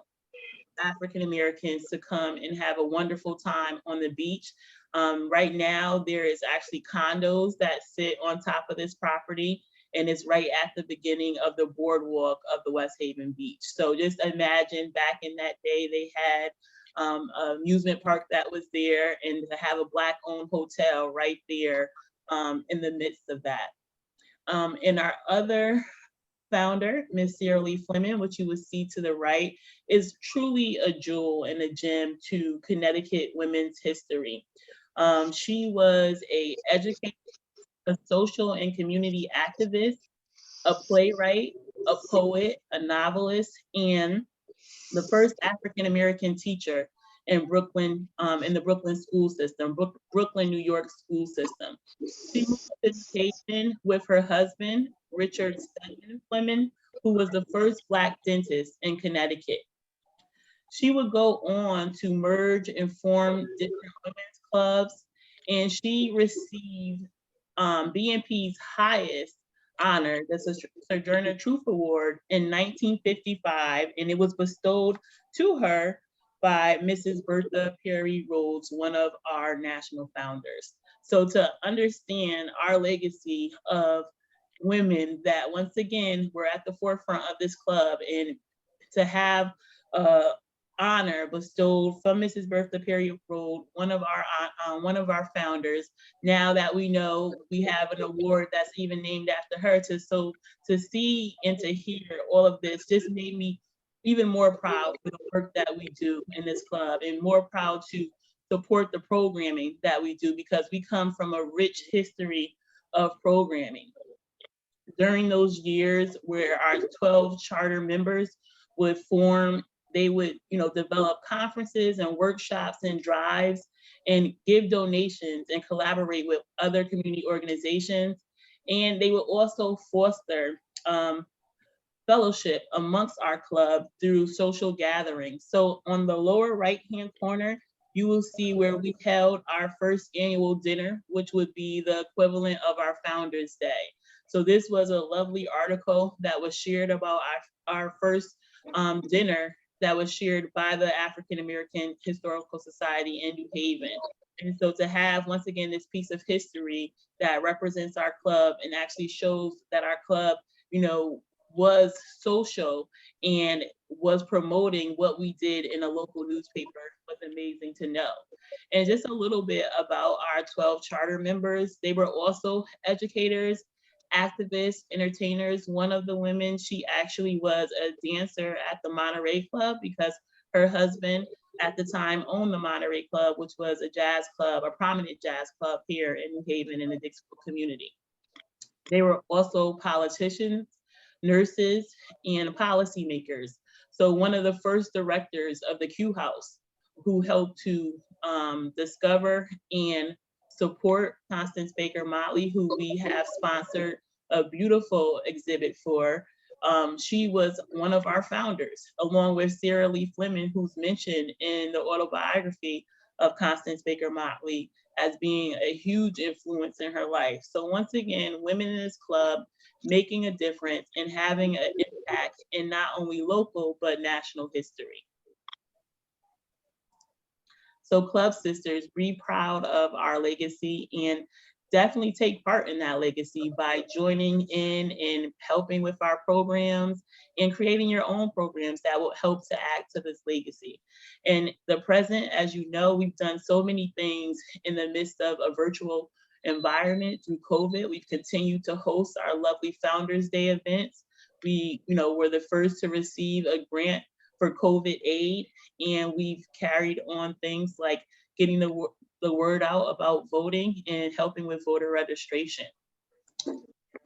African Americans to come and have a wonderful time on the beach. Right now, there is actually condos that sit on top of this property, and it's right at the beginning of the boardwalk of the West Haven Beach. So just imagine back in that day, they had an amusement park that was there, and to have a Black-owned hotel right there in the midst of that. And our other founder, Miss Sarah Lee Fleming, which you would see to the right, is truly a jewel and a gem to Connecticut women's history. She was an educator, a social and community activist, a playwright, a poet, a novelist, and the first African-American teacher in Brooklyn, in the Brooklyn school system, Brooklyn, New York school system. She moved to education with her husband, Richard Stedman Fleming, who was the first Black dentist in Connecticut. She would go on to merge and form different women's clubs, and she received BNP's highest honor, the Sojourner Truth Award, in 1955, and it was bestowed to her by Mrs. Bertha Perry Rhodes, one of our national founders. So to understand our legacy of women that, once again, were at the forefront of this club, and to have honor bestowed from Mrs. Bertha Perry Rhodes, one of our founders. Now that we know we have an award that's even named after her, to see and to hear all of this just made me even more proud for the work that we do in this club, and more proud to support the programming that we do, because we come from a rich history of programming. During those years where our 12 charter members would form, they would, develop conferences and workshops and drives and give donations and collaborate with other community organizations. And they would also foster fellowship amongst our club through social gatherings. So on the lower right-hand corner, you will see where we held our first annual dinner, which would be the equivalent of our Founders Day. So this was a lovely article that was shared about our first dinner that was shared by the African American Historical Society in New Haven. And so to have, once again, this piece of history that represents our club and actually shows that our club, was social and was promoting what we did in a local newspaper was amazing to know. And just a little bit about our 12 charter members. They were also educators, activists, entertainers. One of the women, she actually was a dancer at the Monterey Club because her husband at the time owned the Monterey Club, which was a jazz club, a prominent jazz club here in New Haven in the Dixville community. They were also politicians, nurses, and policymakers. So one of the first directors of the Q House who helped to discover and support Constance Baker Motley, who we have sponsored a beautiful exhibit for. She was one of our founders, along with Sarah Lee Fleming, who's mentioned in the autobiography of Constance Baker Motley as being a huge influence in her life. So once again, women in this club making a difference and having an impact in not only local, but national history. So Club Sisters, be proud of our legacy and definitely take part in that legacy by joining in and helping with our programs and creating your own programs that will help to add to this legacy. In the present, as you know, we've done so many things in the midst of a virtual environment through COVID. We've continued to host our lovely Founders Day events. We, were the first to receive a grant for COVID aid, and we've carried on things like getting the word out about voting and helping with voter registration.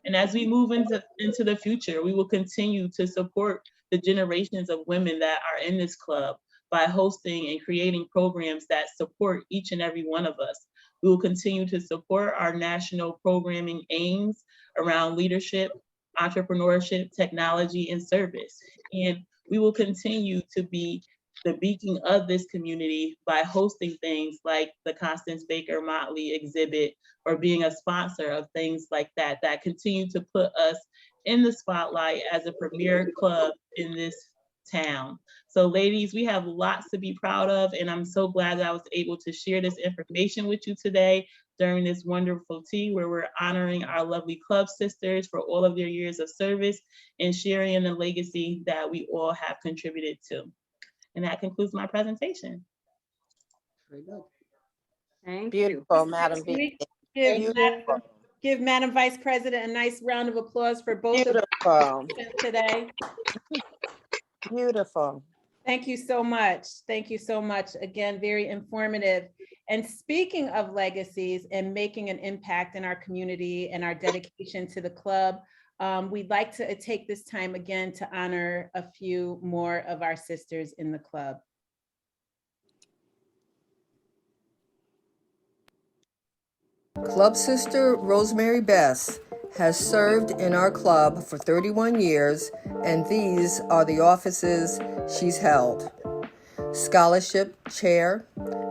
And as we move into the future, we will continue to support the generations of women that are in this club by hosting and creating programs that support each and every one of us. We will continue to support our national programming aims around leadership, entrepreneurship, technology, and service. And we will continue to be the beacon of this community by hosting things like the Constance Baker Motley exhibit or being a sponsor of things like that, that continue to put us in the spotlight as a premier club in this town. So ladies, we have lots to be proud of, and I'm so glad that I was able to share this information with you today during this wonderful tea where we're honoring our lovely club sisters for all of their years of service and sharing in the legacy that we all have contributed to. And that concludes my presentation. Very good. Thank Beautiful, you. Madam We VP. give Madam Vice President a nice round of applause for both of Beautiful. them today. Beautiful. Thank you so much. Thank you so much. Again, very informative. And speaking of legacies and making an impact in our community and our dedication to the club, we'd like to take this time again to honor a few more of our sisters in the club. Club Sister Rosemary Bess has served in our club for 31 years, and these are the offices she's held: Scholarship Chair,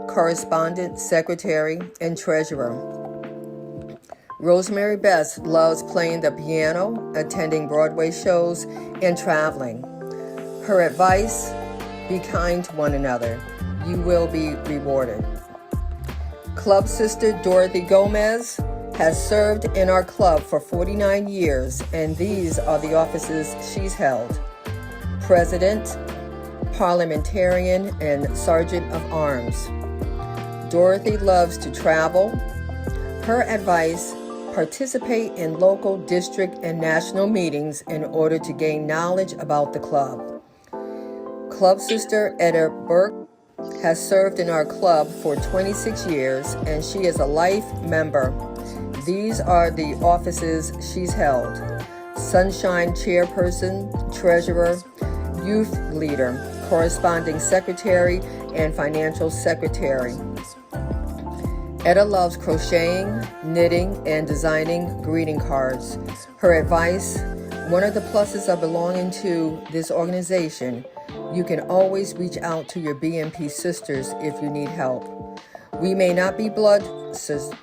Correspondent Secretary, and Treasurer. Rosemary Bess loves playing the piano, attending Broadway shows, and traveling. Her advice: be kind to one another. You will be rewarded. Club Sister Dorothy Gomez has served in our club for 49 years, and these are the offices she's held: President, Parliamentarian, and Sergeant of Arms. Dorothy loves to travel. Her advice: participate in local, district, and national meetings in order to gain knowledge about the club. Club Sister Etta Burke has served in our club for 26 years, and she is a life member. These are the offices she's held: Sunshine Chairperson, Treasurer, Youth Leader, Corresponding Secretary, and Financial Secretary. Etta loves crocheting, knitting, and designing greeting cards. Her advice: one of the pluses of belonging to this organization, you can always reach out to your BNP sisters if you need help. We may not be blood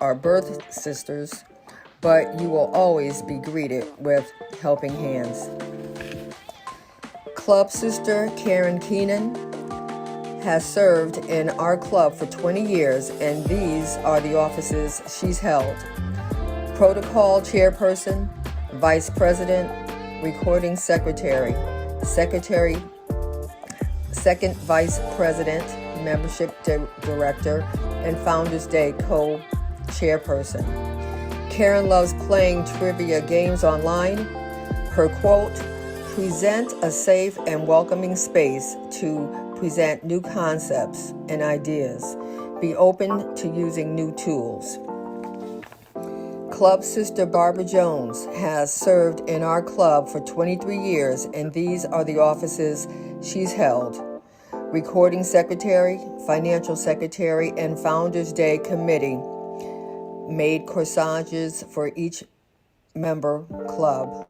or birth sisters, but you will always be greeted with helping hands. Club Sister Karen Keenan has served in our club for 20 years, and these are the offices she's held: Protocol Chairperson, Vice President, Recording Secretary, Second Vice President, Membership Director, and Founders Day Co-Chairperson. Karen loves playing trivia games online. Her quote, present a safe and welcoming space to present new concepts and ideas. Be open to using new tools. Club Sister Barbara Jones has served in our club for 23 years, and these are the offices she's held. Recording Secretary, Financial Secretary, and Founders Day Committee made corsages for each member club.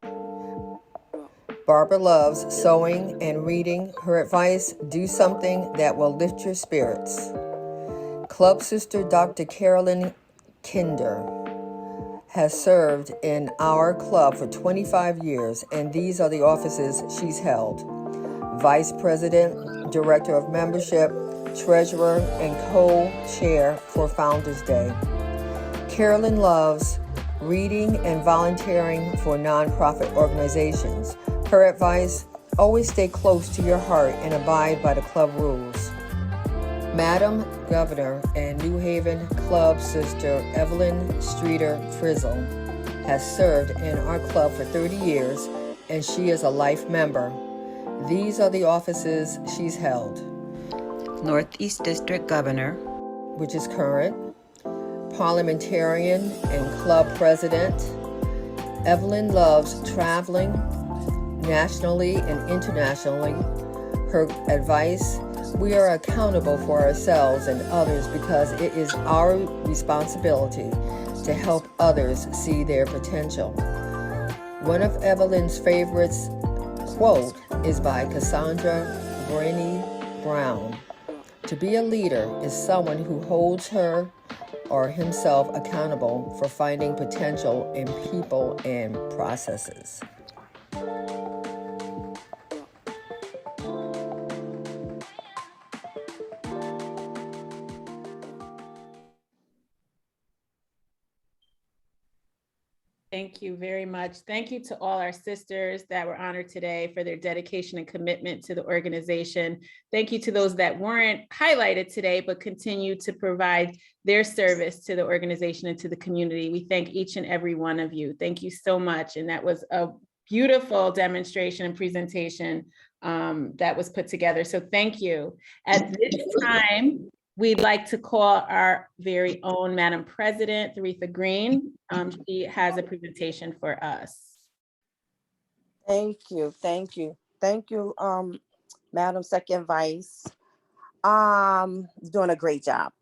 Barbara loves sewing and reading. Her advice, do something that will lift your spirits. Club Sister Dr. Carolyn Kinder has served in our club for 25 years, and these are the offices she's held. Vice President, Director of Membership, Treasurer, and Co-Chair for Founders Day. Carolyn loves reading and volunteering for nonprofit organizations. Her advice, always stay close to your heart and abide by the club rules. Madam Governor and New Haven Club Sister Evelyn Streeter Frizzle has served in our club for 30 years, and she is a life member. These are the offices she's held. Northeast District Governor, which is current. Parliamentarian and club president. Evelyn loves traveling nationally and internationally. Her advice, we are accountable for ourselves and others because it is our responsibility to help others see their potential. One of Evelyn's favorites quote is by Cassandra Brene Brown. To be a leader is someone who holds her or himself accountable for finding potential in people and processes. Thank you very much. Thank you to all our sisters that were honored today for their dedication and commitment to the organization. Thank you to those that weren't highlighted today, but continue to provide their service to the organization and to the community. We thank each and every one of you. Thank you so much. And that was a beautiful demonstration and presentation that was put together. So thank you. At this time, we'd like to call our very own Madam President, Aretha Green. She has a presentation for us. Thank you, Madam Second Vice. Doing a great job.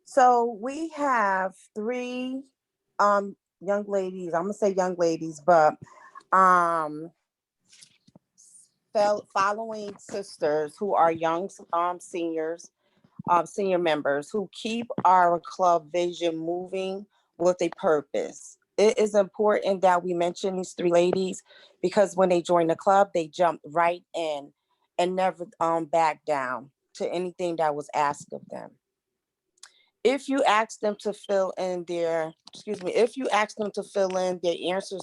So we have three young ladies, I'm gonna say young ladies, but following sisters who are young seniors, senior members who keep our club vision moving with a purpose. It is important that we mention these three ladies because when they joined the club, they jumped right in and never backed down to anything that was asked of them. If you ask them to fill in their, their answers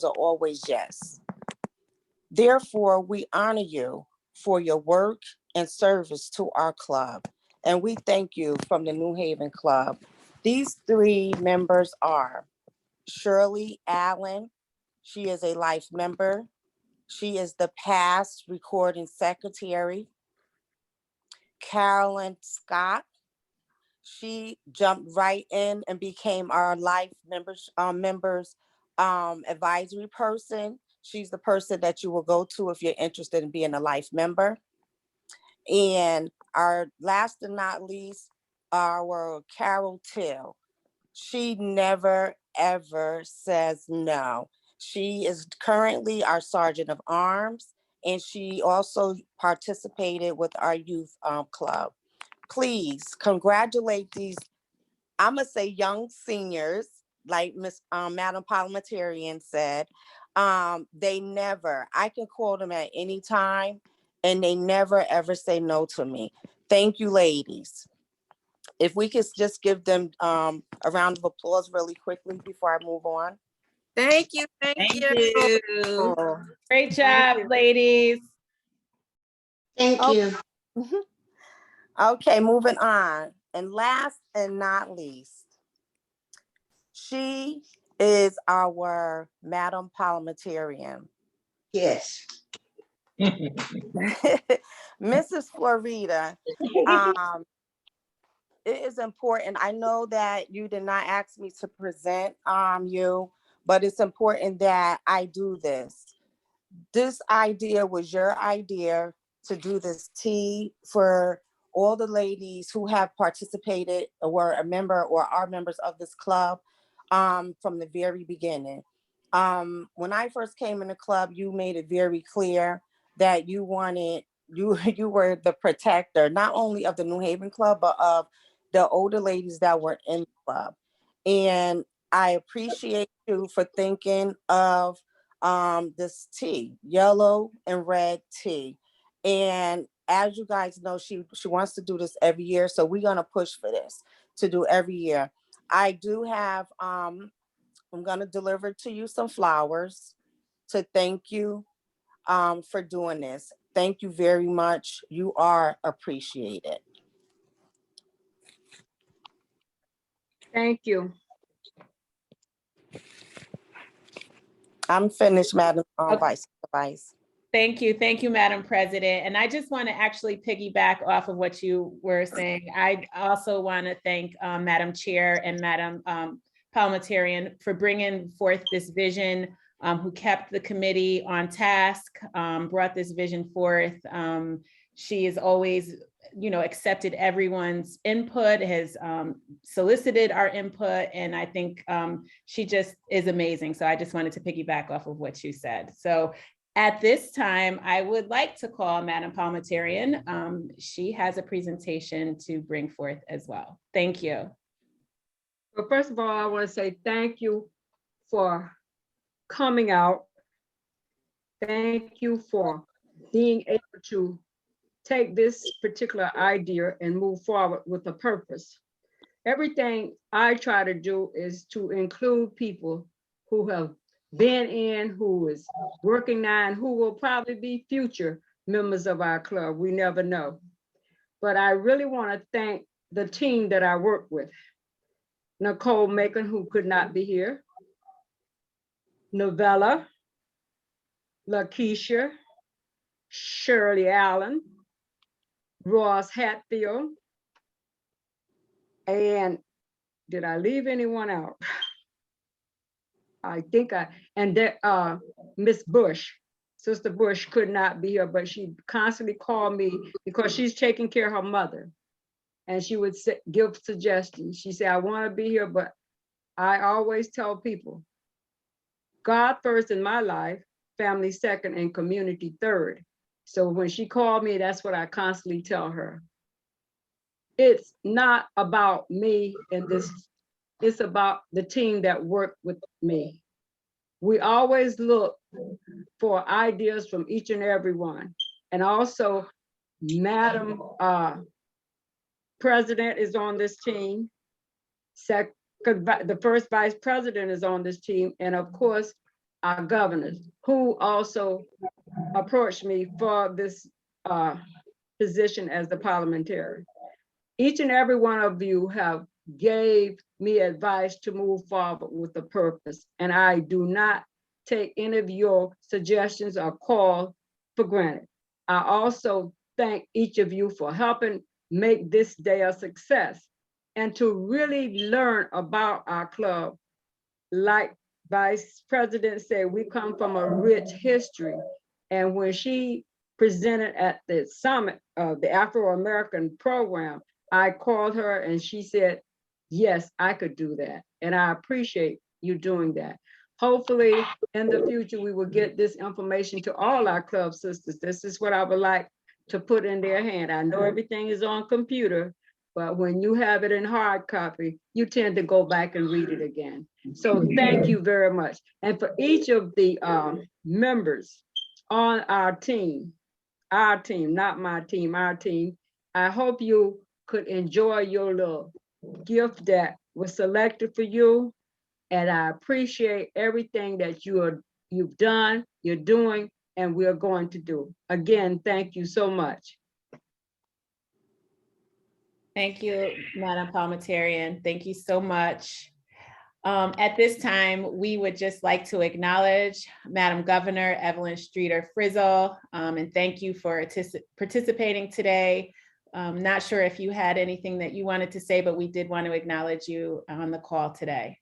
are always yes. Therefore, we honor you for your work and service to our club. And we thank you from the New Haven Club. These three members are Shirley Allen. She is a life member. She is the past recording secretary. Carolyn Scott. She jumped right in and became our life members advisory person. She's the person that you will go to if you're interested in being a life member. And our last and not least, our Carol Till. She never, ever says no. She is currently our Sergeant of Arms, and she also participated with our youth club. Please congratulate these, I'm gonna say young seniors, like Madam Parliamentarian said. They never, I can call them at any time, and they never ever say no to me. Thank you, ladies. If we could just give them a round of applause really quickly before I move on. Thank you. Thank you. Great job, ladies. Thank you. Okay, moving on. And last and not least, she is our Madam Parliamentarian. Yes. Mrs. Florida, it is important. I know that you did not ask me to present you, but it's important that I do this. This idea was your idea to do this tea for all the ladies who have participated or were a member or are members of this club from the very beginning. When I first came in the club, you made it very clear that you wanted, you were the protector, not only of the New Haven Club, but of the older ladies that were in the club. And I appreciate you for thinking of this tea, yellow and red tea. And as you guys know, she wants to do this every year. So we're gonna push for this to do every year. I do have, I'm gonna deliver to you some flowers to thank you for doing this. Thank you very much. You are appreciated. Thank you. I'm finished, Madam Vice. Thank you, Madam President. And I just want to actually piggyback off of what you were saying. I also want to thank Madam Chair and Madam Parliamentarian for bringing forth this vision, who kept the committee on task, brought this vision forth. She has always, accepted everyone's input, has solicited our input, and I think she just is amazing. So I just wanted to piggyback off of what you said. So at this time, I would like to call Madam Parliamentarian. She has a presentation to bring forth as well. Thank you. Well, first of all, I want to say thank you for coming out. Thank you for being able to take this particular idea and move forward with a purpose. Everything I try to do is to include people who have been in, who is working now, and who will probably be future members of our club. We never know. But I really want to thank the team that I work with. Nicole Macon, who could not be here. Novella, Lakeisha, Shirley Allen, Ross Hatfield, and did I leave anyone out? I think Miss Bush, Sister Bush could not be here, but she constantly called me because she's taking care of her mother. And she would give suggestions. She said, I want to be here, but I always tell people, God first in my life, family second, and community third. So when she called me, that's what I constantly tell her. It's not about me and this, it's about the team that worked with me. We always look for ideas from each and every one. And also, Madam President is on this team. The first Vice President is on this team. And of course, our governors, who also approached me for this position as the parliamentarian. Each and every one of you have gave me advice to move forward with a purpose. And I do not take any of your suggestions or calls for granted. I also thank each of you for helping make this day a success and to really learn about our club. Like Vice President said, we come from a rich history. And when she presented at the summit of the Afro-American program, I called her and she said, yes, I could do that. And I appreciate you doing that. Hopefully in the future, we will get this information to all our club sisters. This is what I would like to put in their hand. I know everything is on computer, but when you have it in hard copy, you tend to go back and read it again. So thank you very much. And for each of the members on our team, not my team, our team, I hope you could enjoy your little gift that was selected for you. And I appreciate everything that you've done, you're doing, and we're going to do. Again, thank you so much. Thank you, Madam Parliamentarian. Thank you so much. At this time, we would just like to acknowledge Madam Governor Evelyn Streeter Frizzle, and thank you for participating today. Not sure if you had anything that you wanted to say, but we did want to acknowledge you on the call today.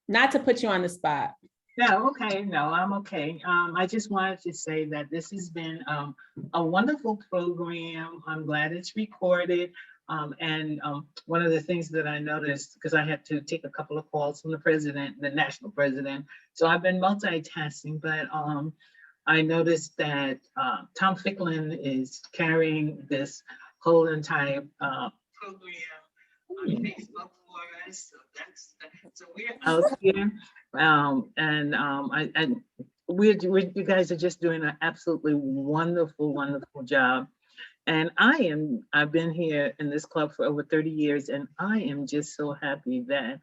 Not to put you on the spot. No, okay, no, I'm okay. I just wanted to say that this has been a wonderful program. I'm glad it's recorded. And one of the things that I noticed, because I had to take a couple of calls from the president, the national president, so I've been multitasking, but I noticed that Tom Ficklin is carrying this whole entire program on Facebook for us. So we're out here, you guys are just doing an absolutely wonderful, wonderful job. And I've been here in this club for over 30 years, and I am just so happy that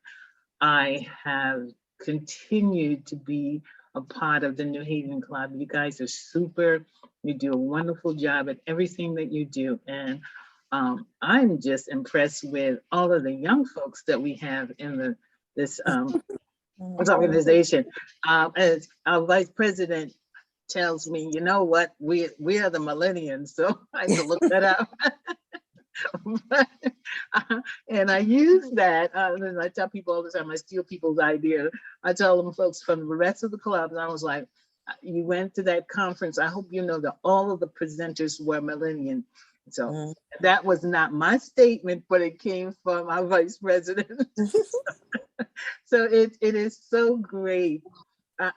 I have continued to be a part of the New Haven Club. You guys are super. You do a wonderful job at everything that you do. And I'm just impressed with all of the young folks that we have in this organization. As our vice president tells me, you know what, we are the millennials, so I had to look that up. And I use that, and I tell people all the time, I steal people's idea. I tell them folks from the rest of the clubs, I was like, you went to that conference, I hope you know that all of the presenters were millennials. So that was not my statement, but it came from our vice president. So it is so great.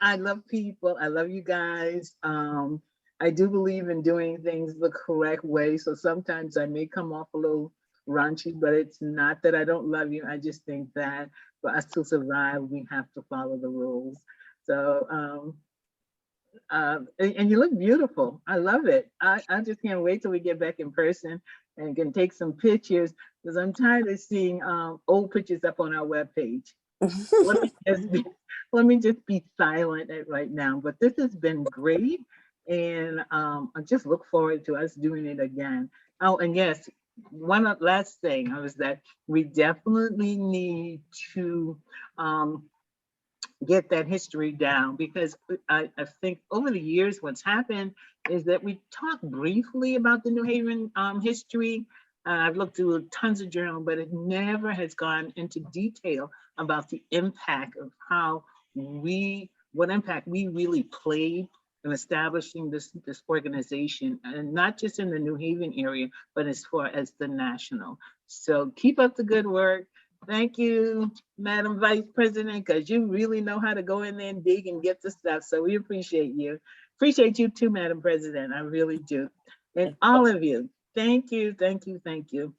I love people. I love you guys. I do believe in doing things the correct way. So sometimes I may come off a little raunchy, but it's not that I don't love you. I just think that for us to survive, we have to follow the rules. So, and you look beautiful. I love it. I just can't wait till we get back in person and can take some pictures, because I'm tired of seeing old pictures up on our webpage. Let me just be silent right now, but this has been great. And I just look forward to us doing it again. Oh, and yes, one last thing was that we definitely need to get that history down, because I think over the years, what's happened is that we talked briefly about the New Haven history. I've looked through tons of journals, but it never has gone into detail about the impact of what impact we really played in establishing this organization, and not just in the New Haven area, but as far as the national. So keep up the good work. Thank you, Madam Vice President, because you really know how to go in there and dig and get the stuff. So we appreciate you. Appreciate you too, Madam President. I really do. And all of you, thank you, thank you, thank you.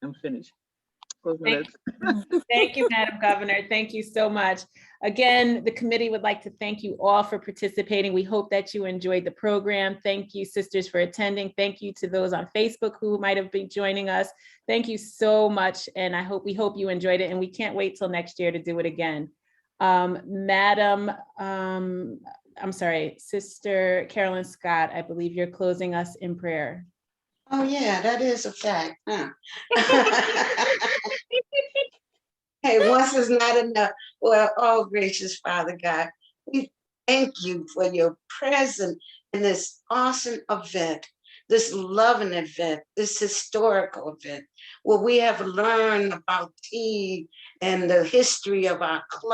I'm finished. Thank you, Madam Governor. Thank you so much. Again, the committee would like to thank you all for participating. We hope that you enjoyed the program. Thank you, sisters, for attending. Thank you to those on Facebook who might have been joining us. Thank you so much. And we hope you enjoyed it. And we can't wait till next year to do it again. Sister Carolyn Scott, I believe you're closing us in prayer. Oh yeah, that is a fact, huh? Hey, once is not enough. Well, oh gracious Father God, we thank you for your presence in this awesome event, this loving event, this historical event, where we have learned about tea and the history of our club.